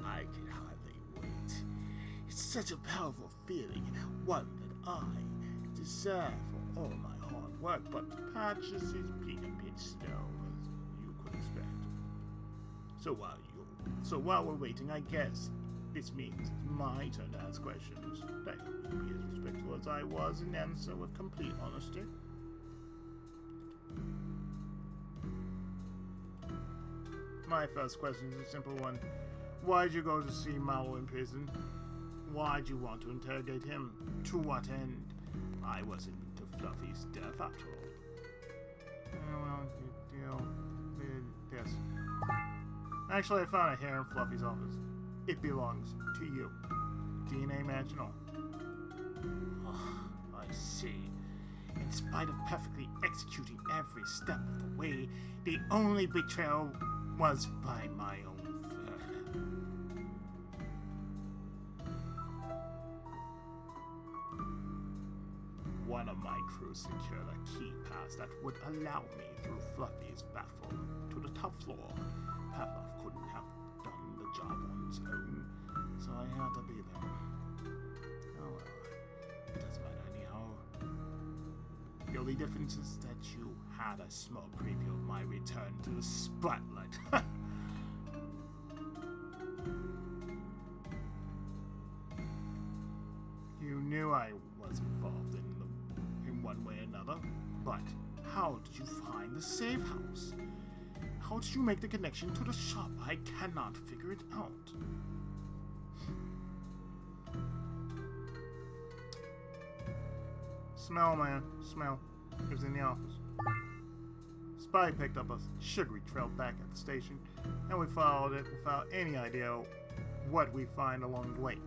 I can hardly wait. It's such a powerful feeling, one that I deserve for all my hard work, but Patches is being a bit slow, as you could expect. So while we're waiting, I guess this means it's my turn to ask questions. I hope to be as respectful as I was and answer with complete honesty. My first question is a simple one. Why'd you go to see Mallow in prison? Why'd you want to interrogate him? To what end? I wasn't into Fluffy's death after all. Yes. Actually, I found it here in Fluffy's office. It belongs to you. DNA match and all. Oh, I see. In spite of perfectly executing every step of the way, the only betrayal was by my own third. One of my crew secured a key pass that would allow me through Fluffy's bathroom to the top floor. Pavlov couldn't have done the job on his own, so I had to be there. Oh well, it doesn't matter anyhow. The only difference is that you had a small preview of my return to the spotlight. the safe house. How did you make the connection to the shop? I cannot figure it out. Smell, man. Smell. It was in the office. Spy picked up a sugary trail back at the station, and we followed it without any idea what we find along the way.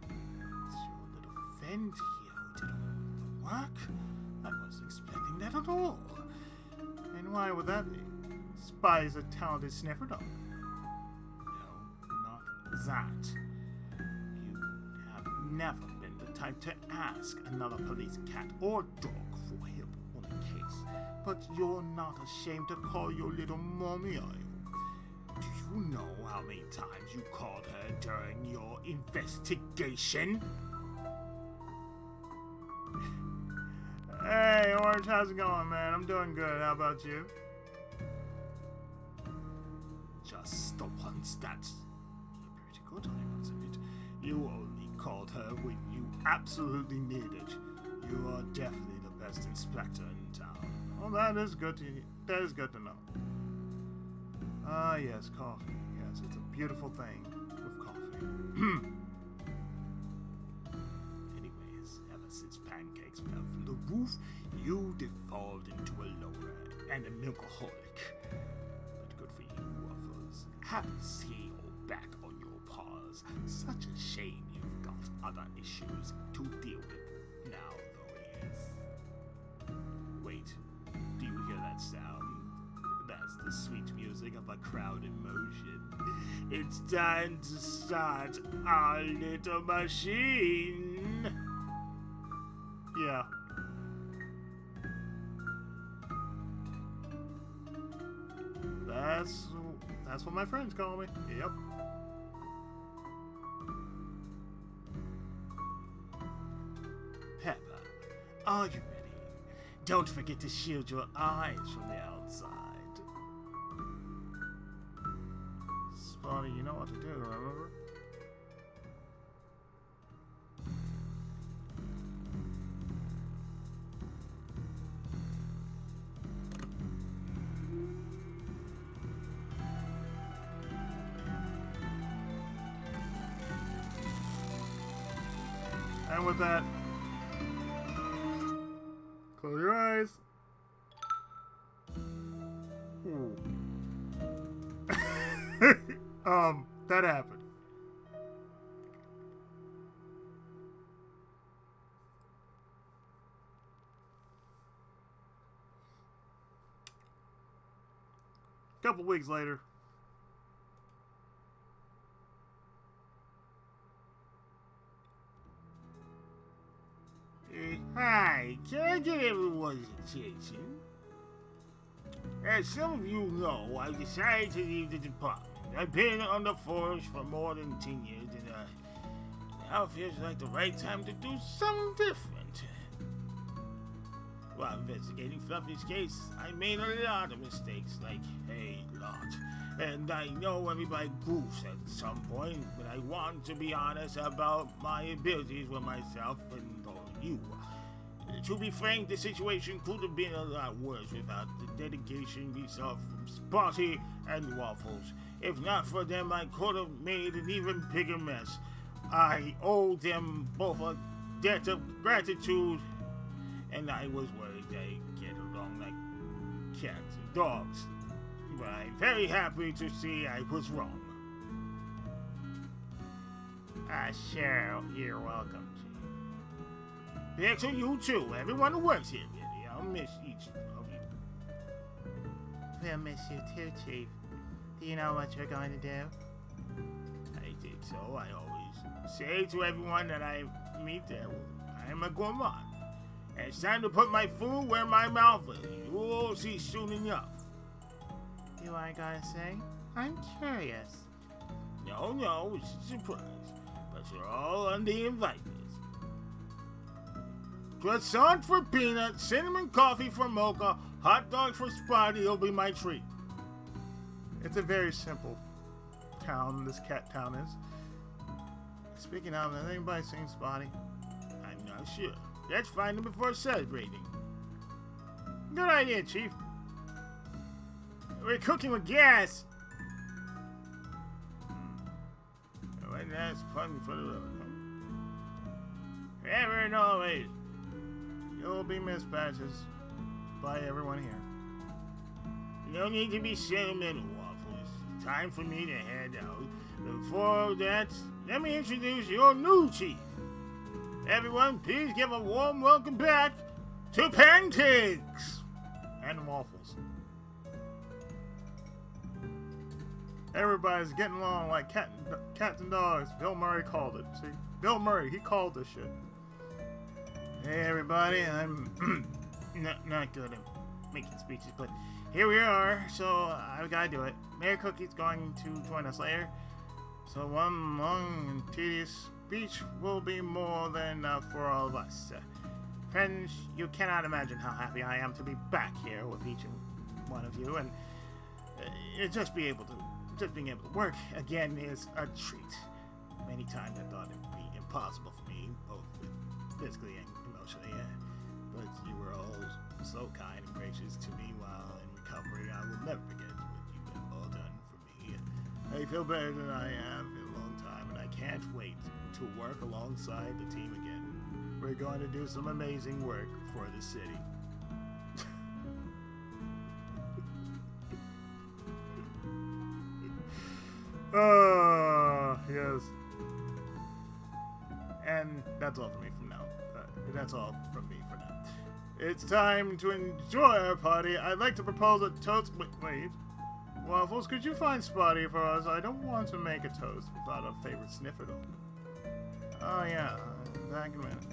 It's your little friend here who did all the work? I wasn't expecting that at all. And why would that be? Spy is a talented sniffer dog. No, not that. You have never been the type to ask another police cat or dog for help on a case. But you're not ashamed to call your little mommy, are you? Do you know how many times you called her during your investigation? Hey, Orange, how's it going, man? I'm doing good. How about you? Just the once, that's pretty good, I must admit. You only called her when you absolutely needed. You are definitely the best inspector in town. Well, that is good to know. Ah, yes, coffee. Yes, it's a beautiful thing with coffee. Anyways, ever since pancakes fell from the roof, you devolved into a loner and a milkaholic. But good for you, Waffles. Happy to see you back on your paws. Such a shame you've got other issues to deal with now, though, yes. Wait, do you hear that sound? That's the sweet music of a crowd in motion. It's time to start our little machine. Yeah. That's what my friends call me. Yep. Pepper, are you ready? Don't forget to shield your eyes from the outside. Spotty, you know what to do, remember? And with that, close your eyes. Ooh. That happened. A couple weeks later. Hi, can I get everyone's attention? As some of you know, I decided to leave the department. I've been on the force for more than 10 years, and now it feels like the right time to do something different. While investigating Fluffy's case, I made a lot of mistakes, like a lot. And I know everybody goofs at some point, but I want to be honest about my abilities with myself and you. To be frank, the situation could have been a lot worse without the dedication we saw from Spotty and Waffles. If not for them, I could have made an even bigger mess. I owe them both a debt of gratitude, and I was worried they'd get along like cats and dogs. But I'm very happy to see I was wrong. Sure, you're welcome, Chief. Thanks to you too, everyone who works here, really. I'll miss each of you. We'll miss you too, Chief. Do you know what you're going to do? I think so. I always say to everyone that I meet that I'm a gourmand. And it's time to put my food where my mouth is. You will see soon enough. You aren't going to say? I'm curious. No, it's a surprise. But you're all on the invite list. Croissant for Peanut, cinnamon coffee for Mocha, hot dogs for Spotty will be my treat. It's a very simple town, this cat town is. Speaking of, has anybody seen Spotty? I'm not sure. Let's find him before celebrating. Good idea, Chief. We're cooking with gas. When that's fun for the road, huh? Forever and always, you'll be missed, Patches, by everyone here. You don't need to be sentimental, Waffles. Time for me to head out. Before that, let me introduce your new chief. Everyone, please give a warm welcome back to Pancakes and Waffles. Everybody's getting along like cats and dogs. Bill Murray called it. See, Bill Murray, he called this shit. Hey, everybody, I'm not good at making speeches, but here we are, so I've got to do it. Mayor Cookie's going to join us later, so one long and tedious speech will be more than enough for all of us. Friends, you cannot imagine how happy I am to be back here with each and one of you, and just being able to work again is a treat. Many times I thought it would be impossible for me, both physically and emotionally, but you were all so kind and gracious to me while in recovery. I will never forget what you have all done for me. I feel better than I have in a long time, and I can't wait to work alongside the team again. We're going to do some amazing work for the city. Yes. And that's all for me from now. That's all from me for now. It's time to enjoy our party. I'd like to propose a toast. Wait. Waffles, could you find Spotty for us? I don't want to make a toast without a favorite snifferdle. Oh, yeah. Back in a minute.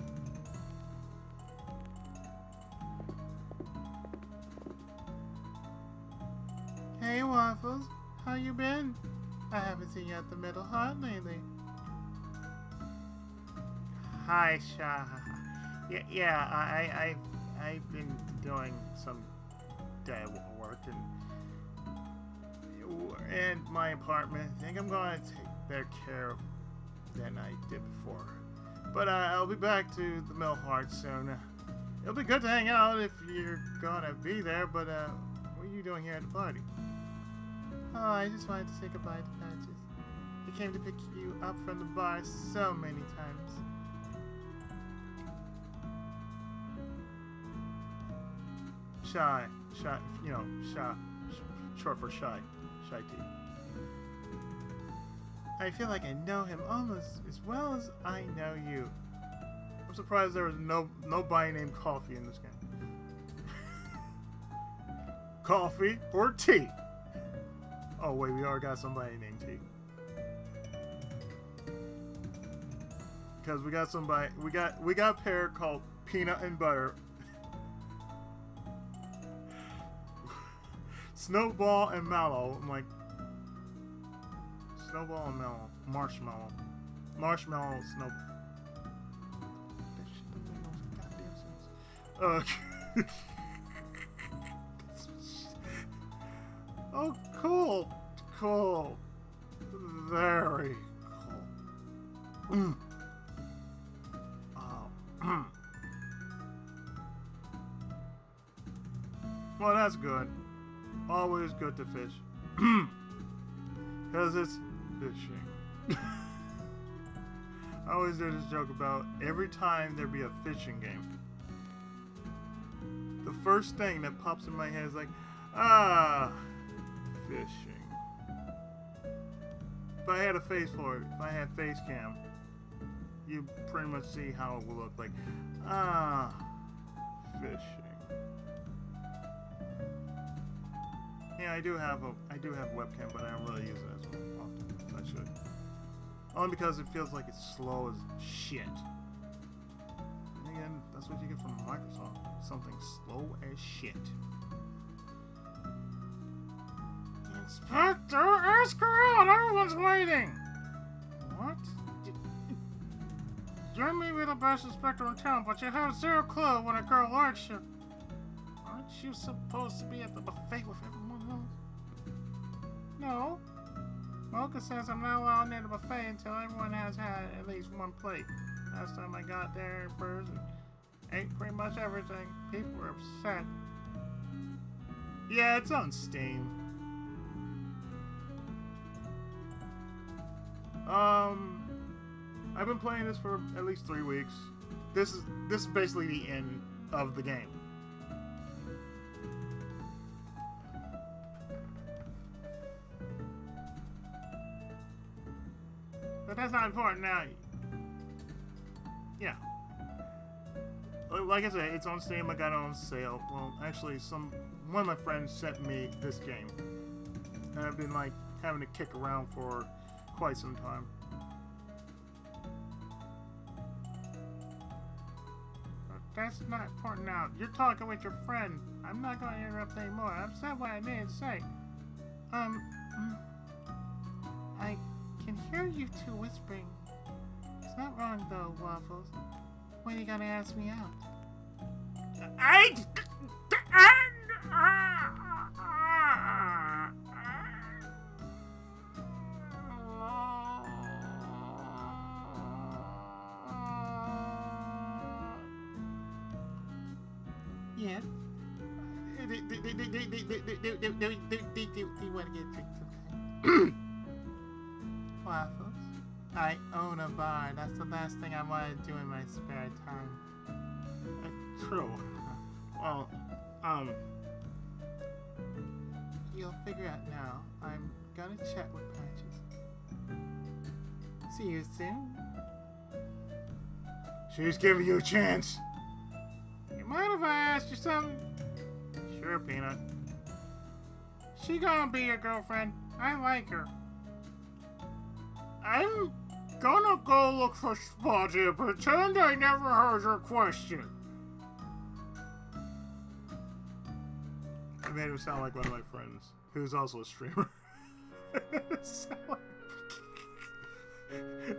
Hey, Waffles. How you been? I haven't seen you at the Middle Heart lately. Hi, Sha. Yeah, I've been doing some day work and my apartment. I think I'm going to take better care of than I did before. But I'll be back to the Middle Heart soon. It'll be good to hang out if you're gonna be there, but what are you doing here at the party? Oh, I just wanted to say goodbye to Patches. He came to pick you up from the bar so many times. Shy, short for Shy T. I feel like I know him almost as well as I know you. I'm surprised there was nobody named Coffee in this game. Coffee or tea? Oh wait, we already got somebody named T. Because we got somebody, we got a pair called Peanut and Butter. Snowball and Mallow. I'm like, Snowball and Mallow. Marshmallow, Snowball. That shit don't make no goddamn sense. Oh, cool. Very cool. Well, that's good. Always good to fish. Because it's fishing. I always do this joke about every time there be a fishing game, the first thing that pops in my head is like, fishing. If I had a face for it, if I had face cam, you pretty much see how it will look like. Fishing. Yeah, I do have a webcam, but I don't really use it as often as I should. Only because it feels like it's slow as shit. And again, that's what you get from Microsoft. Something slow as shit. Inspector, ask her out! Everyone's waiting! What? You may be the best inspector in town, but you have zero clue when a girl likes you. Aren't you supposed to be at the buffet with everyone else? No. Mocha says I'm not allowed near the buffet until everyone has had at least one plate. Last time I got there in person, ate pretty much everything. People were upset. Yeah, it's on Steam. I've been playing this for at least 3 weeks. This is basically the end of the game. But that's not important now. Yeah. Like I said, it's on Steam. I got it on sale. Well, actually, one of my friends sent me this game, and I've been like having to kick around for quite some time. But that's not important now. You're talking with your friend. I'm not going to interrupt anymore. I've said what I needed to say. I can hear you two whispering. It's not wrong though, Waffles. When are you gonna ask me out? Yes. Do you want to get a drink sometime? Waffles? I own a bar. That's the last thing I want to do in my spare time. True. Well, you'll figure out now. I'm gonna chat with Patches. See you soon. She's giving you a chance. You mind if I ask you something? Sure, Peanut. She gonna be your girlfriend. I like her. I'm gonna go look for Spotty and pretend I never heard your question. I made him sound like one of my friends, who's also a streamer.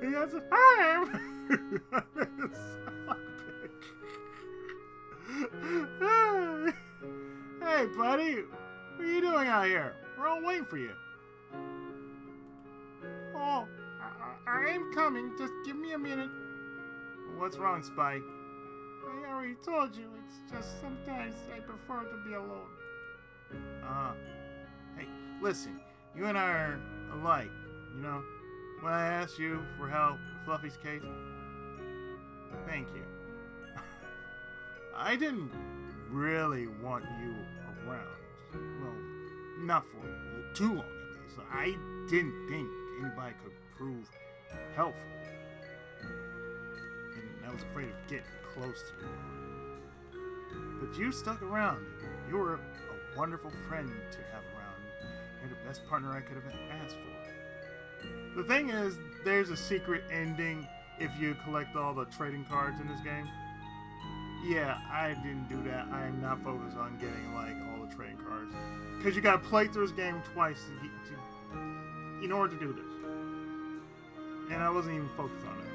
He has a Hey, buddy, what are you doing out here? We're all waiting for you. Oh, I am coming. Just give me a minute. What's wrong, Spike? I already told you. It's just sometimes I prefer to be alone. Hey, listen. You and I are alike, you know? When I asked you for help with Fluffy's case, thank you. I didn't really want you around. Well, not for too long at least. I didn't think anybody could prove helpful. And I was afraid of getting close to you. But you stuck around. You were a wonderful friend to have around. You're the best partner I could have asked for. The thing is, there's a secret ending if you collect all the trading cards in this game. Yeah, I didn't do that. I am not focused on getting like all the trading cards. Because you gotta play through this game twice in order to do this. And I wasn't even focused on it.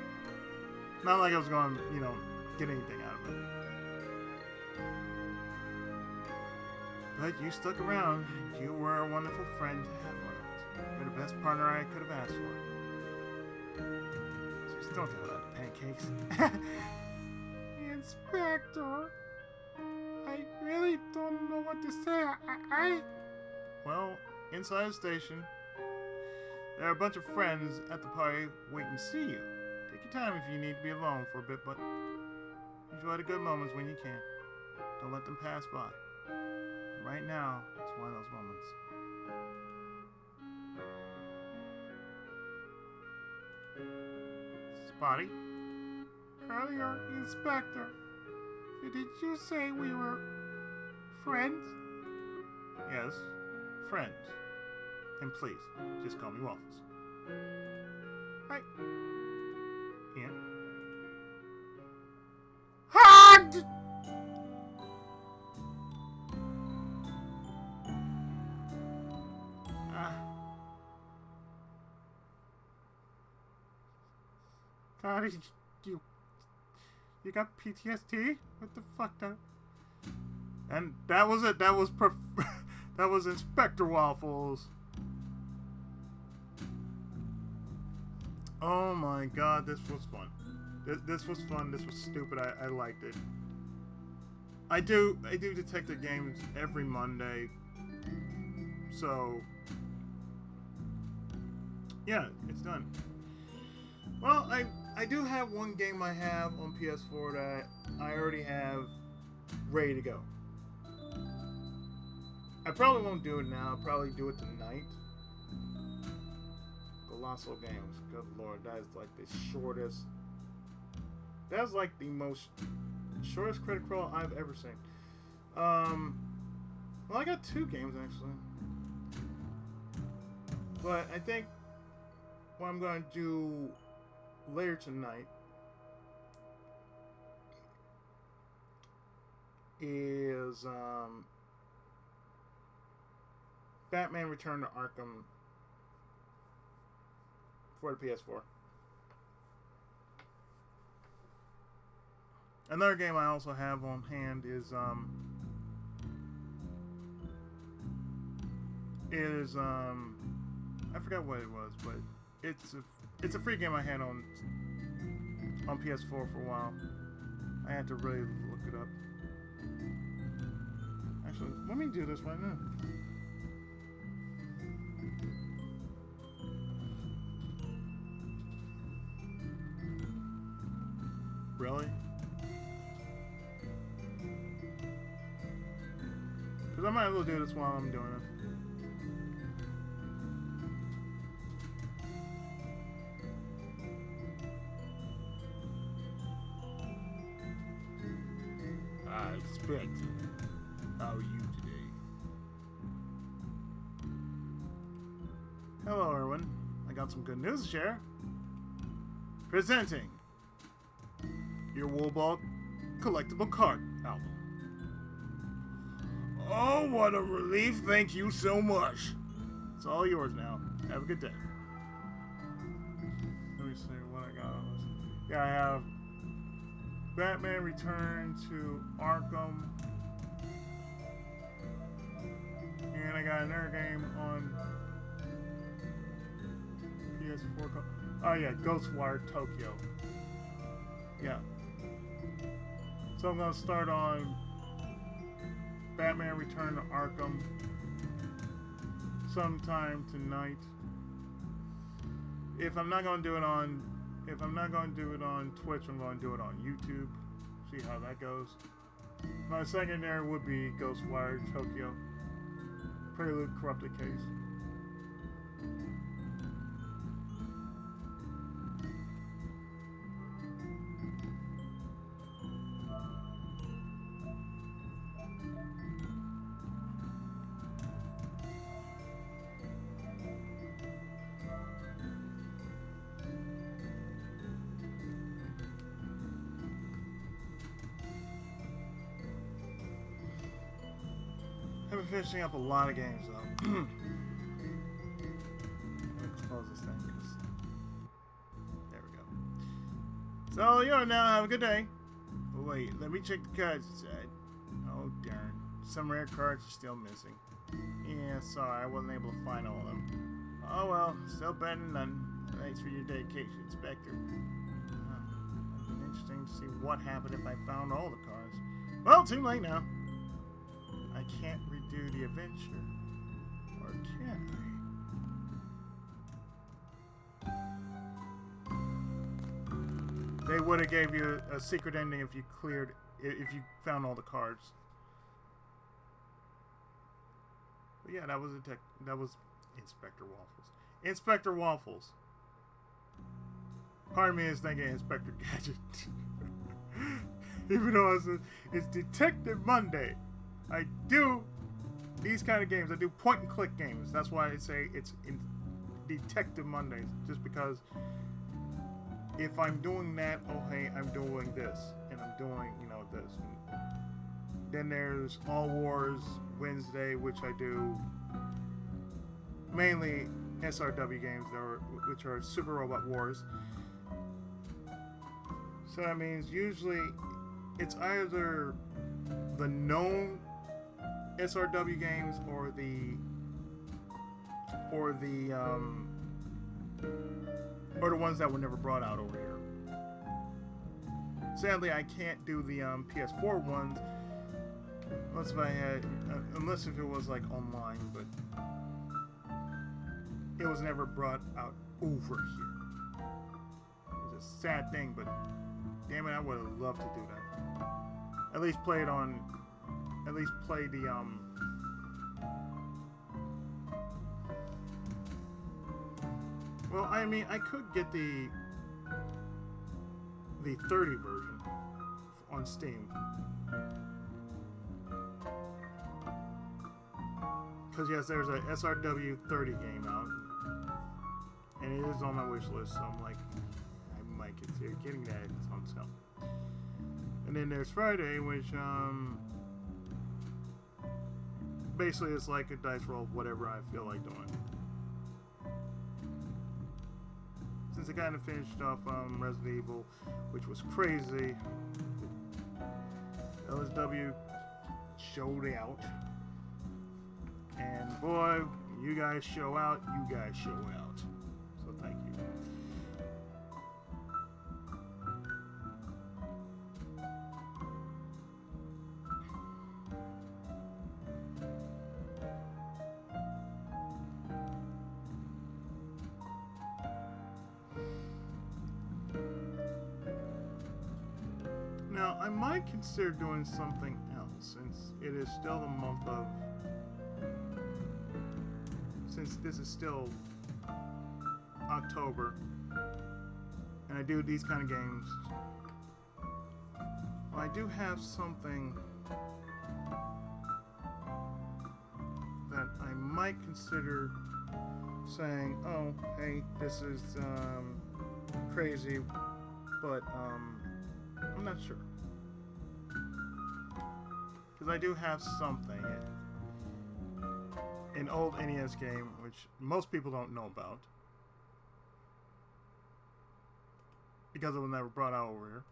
Not like I was going to, get anything out of it. But you stuck around. You were a wonderful friend to have around. You're the best partner I could have asked for. Just don't tell that to Pancakes. Inspector, I really don't know what to say. Well, inside the station, there are a bunch of friends at the party waiting to see you. Take your time if you need to be alone for a bit, but enjoy the good moments when you can. Don't let them pass by. Right now, it's one of those moments. Spotty? Earlier, Inspector, did you say we were friends? Yes, friends. And please, just call me Waffles. Right. Yeah. Hugged! Daddy, you got PTSD? What the fuck, that? And that was it. That was that was Inspector Waffles. Oh my god, this was fun. This was fun. This was stupid. I liked it. I do detective games every Monday. So yeah, it's done. Well, I do have one game I have on PS4 that I already have ready to go. I probably won't do it now. I'll probably do it tonight. Colossal Games. Good lord, that is like the shortest. That's like the most shortest credit crawl I've ever seen. Well, I got 2 games actually. But I think what I'm going to do later tonight is Batman Return to Arkham for the PS4. Another game I also have on hand is I forgot what it was, but it's a free game I had on PS4 for a while. I had to really look it up. Actually, let me do this right now. Really? Because I might as well do this while I'm doing it. I expect. How are you today? Hello, Erwin. I got some good news to share. Presenting your Woolball collectible card album. Oh, what a relief. Thank you so much. It's all yours now. Have a good day. Let me see what I got on this. Yeah, I have Batman Return to Arkham. And I got another game on PS4. Oh yeah, Ghostwire Tokyo. Yeah. So I'm going to start on Batman Return to Arkham sometime tonight. If I'm not going to do it on Twitch, I'm going to do it on YouTube. See how that goes. My secondary would be Ghostwire Tokyo. Prelude Corrupted Case. I've been finishing up a lot of games though. Let's close this thing, 'cause there we go. So you now have a good day. Oh, wait, let me check the cards inside. Oh darn, some rare cards are still missing. Yeah, sorry, I wasn't able to find all of them. Oh well, still better than none. Thanks for your dedication, Inspector. It'd been interesting to see what happened if I found all the cards. Well, too late now. I can't redo the adventure. Or can I? They would have gave you a secret ending if you found all the cards. But yeah, that was Inspector Waffles. Inspector Waffles. Part of me is thinking Inspector Gadget. Even though it's Detective Monday. I do these kind of games. I do point and click games. That's why I say it's in Detective Mondays. Just because if I'm doing that, oh hey, I'm doing this, and I'm doing this. And then there's All Wars Wednesday, which I do mainly SRW games, which are Super Robot Wars. So that means usually it's either the known SRW games or the ones that were never brought out over here. Sadly, I can't do the PS4 ones unless if it was like online, but it was never brought out over here. a sad thing, but damn it, I would have loved to do that. At least play it on. At least play the Well, I mean, I could get the 30 version on Steam. Because yes, there's a SRW 30 game out, and it is on my wish list. So I'm like, I might consider getting that if it's on sale. And then there's Friday, which basically it's like a dice roll, whatever I feel like doing. Since I kind of finished off Resident Evil, which was crazy, LSW showed out. And boy, you guys show out, you guys show out. So thank you. Now, I might consider doing something else since it is still the month of. Since this is still October and I do these kind of games, I do have something that I might consider saying, oh, hey, this is crazy, but I'm not sure. Because I do have something. An old NES game, which most people don't know about because it was never brought out over here.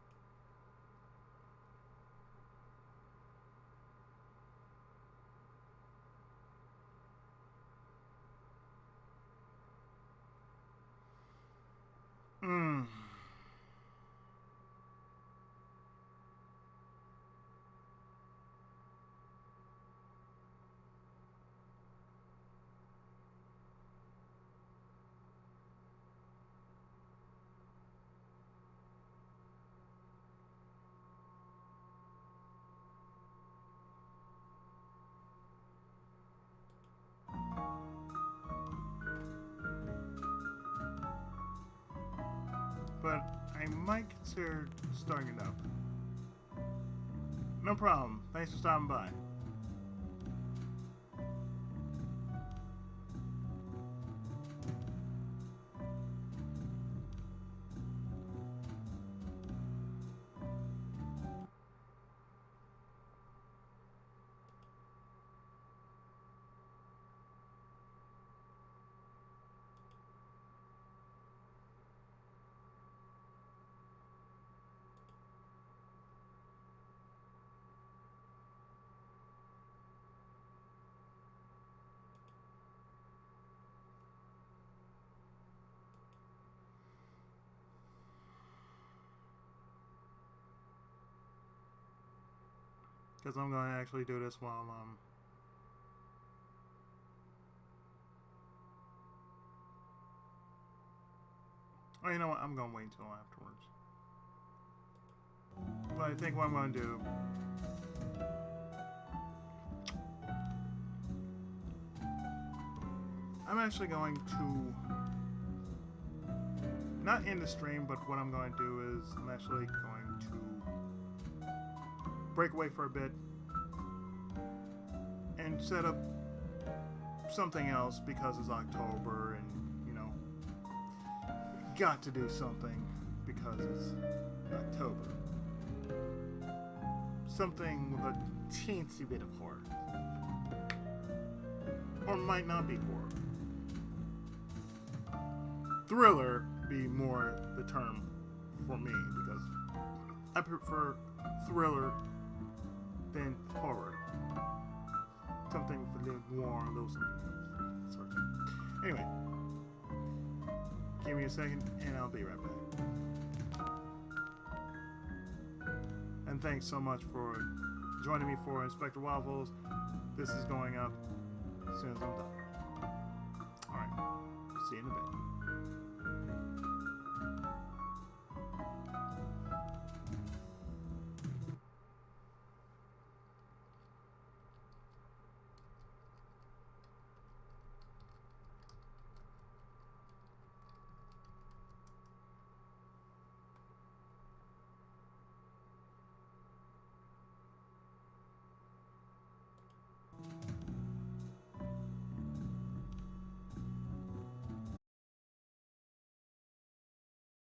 But I might consider starting it up. No problem. Thanks for stopping by. Because I'm going to actually do this while oh, you know what? I'm going to wait until afterwards. But I think what I'm going to do, I'm actually going to not end the stream, but what I'm going to do is I'm actually going to break away for a bit and set up something else because it's October and, you know, got to do something because it's October. Something with a teensy bit of horror. Or might not be horror. Thriller be more the term for me because I prefer thriller than horror. Something with a little noir, those sort of things. Anyway, give me a second and I'll be right back. And thanks so much for joining me for Inspector Waffles. This is going up as soon as I'm done. Alright, see you in a bit.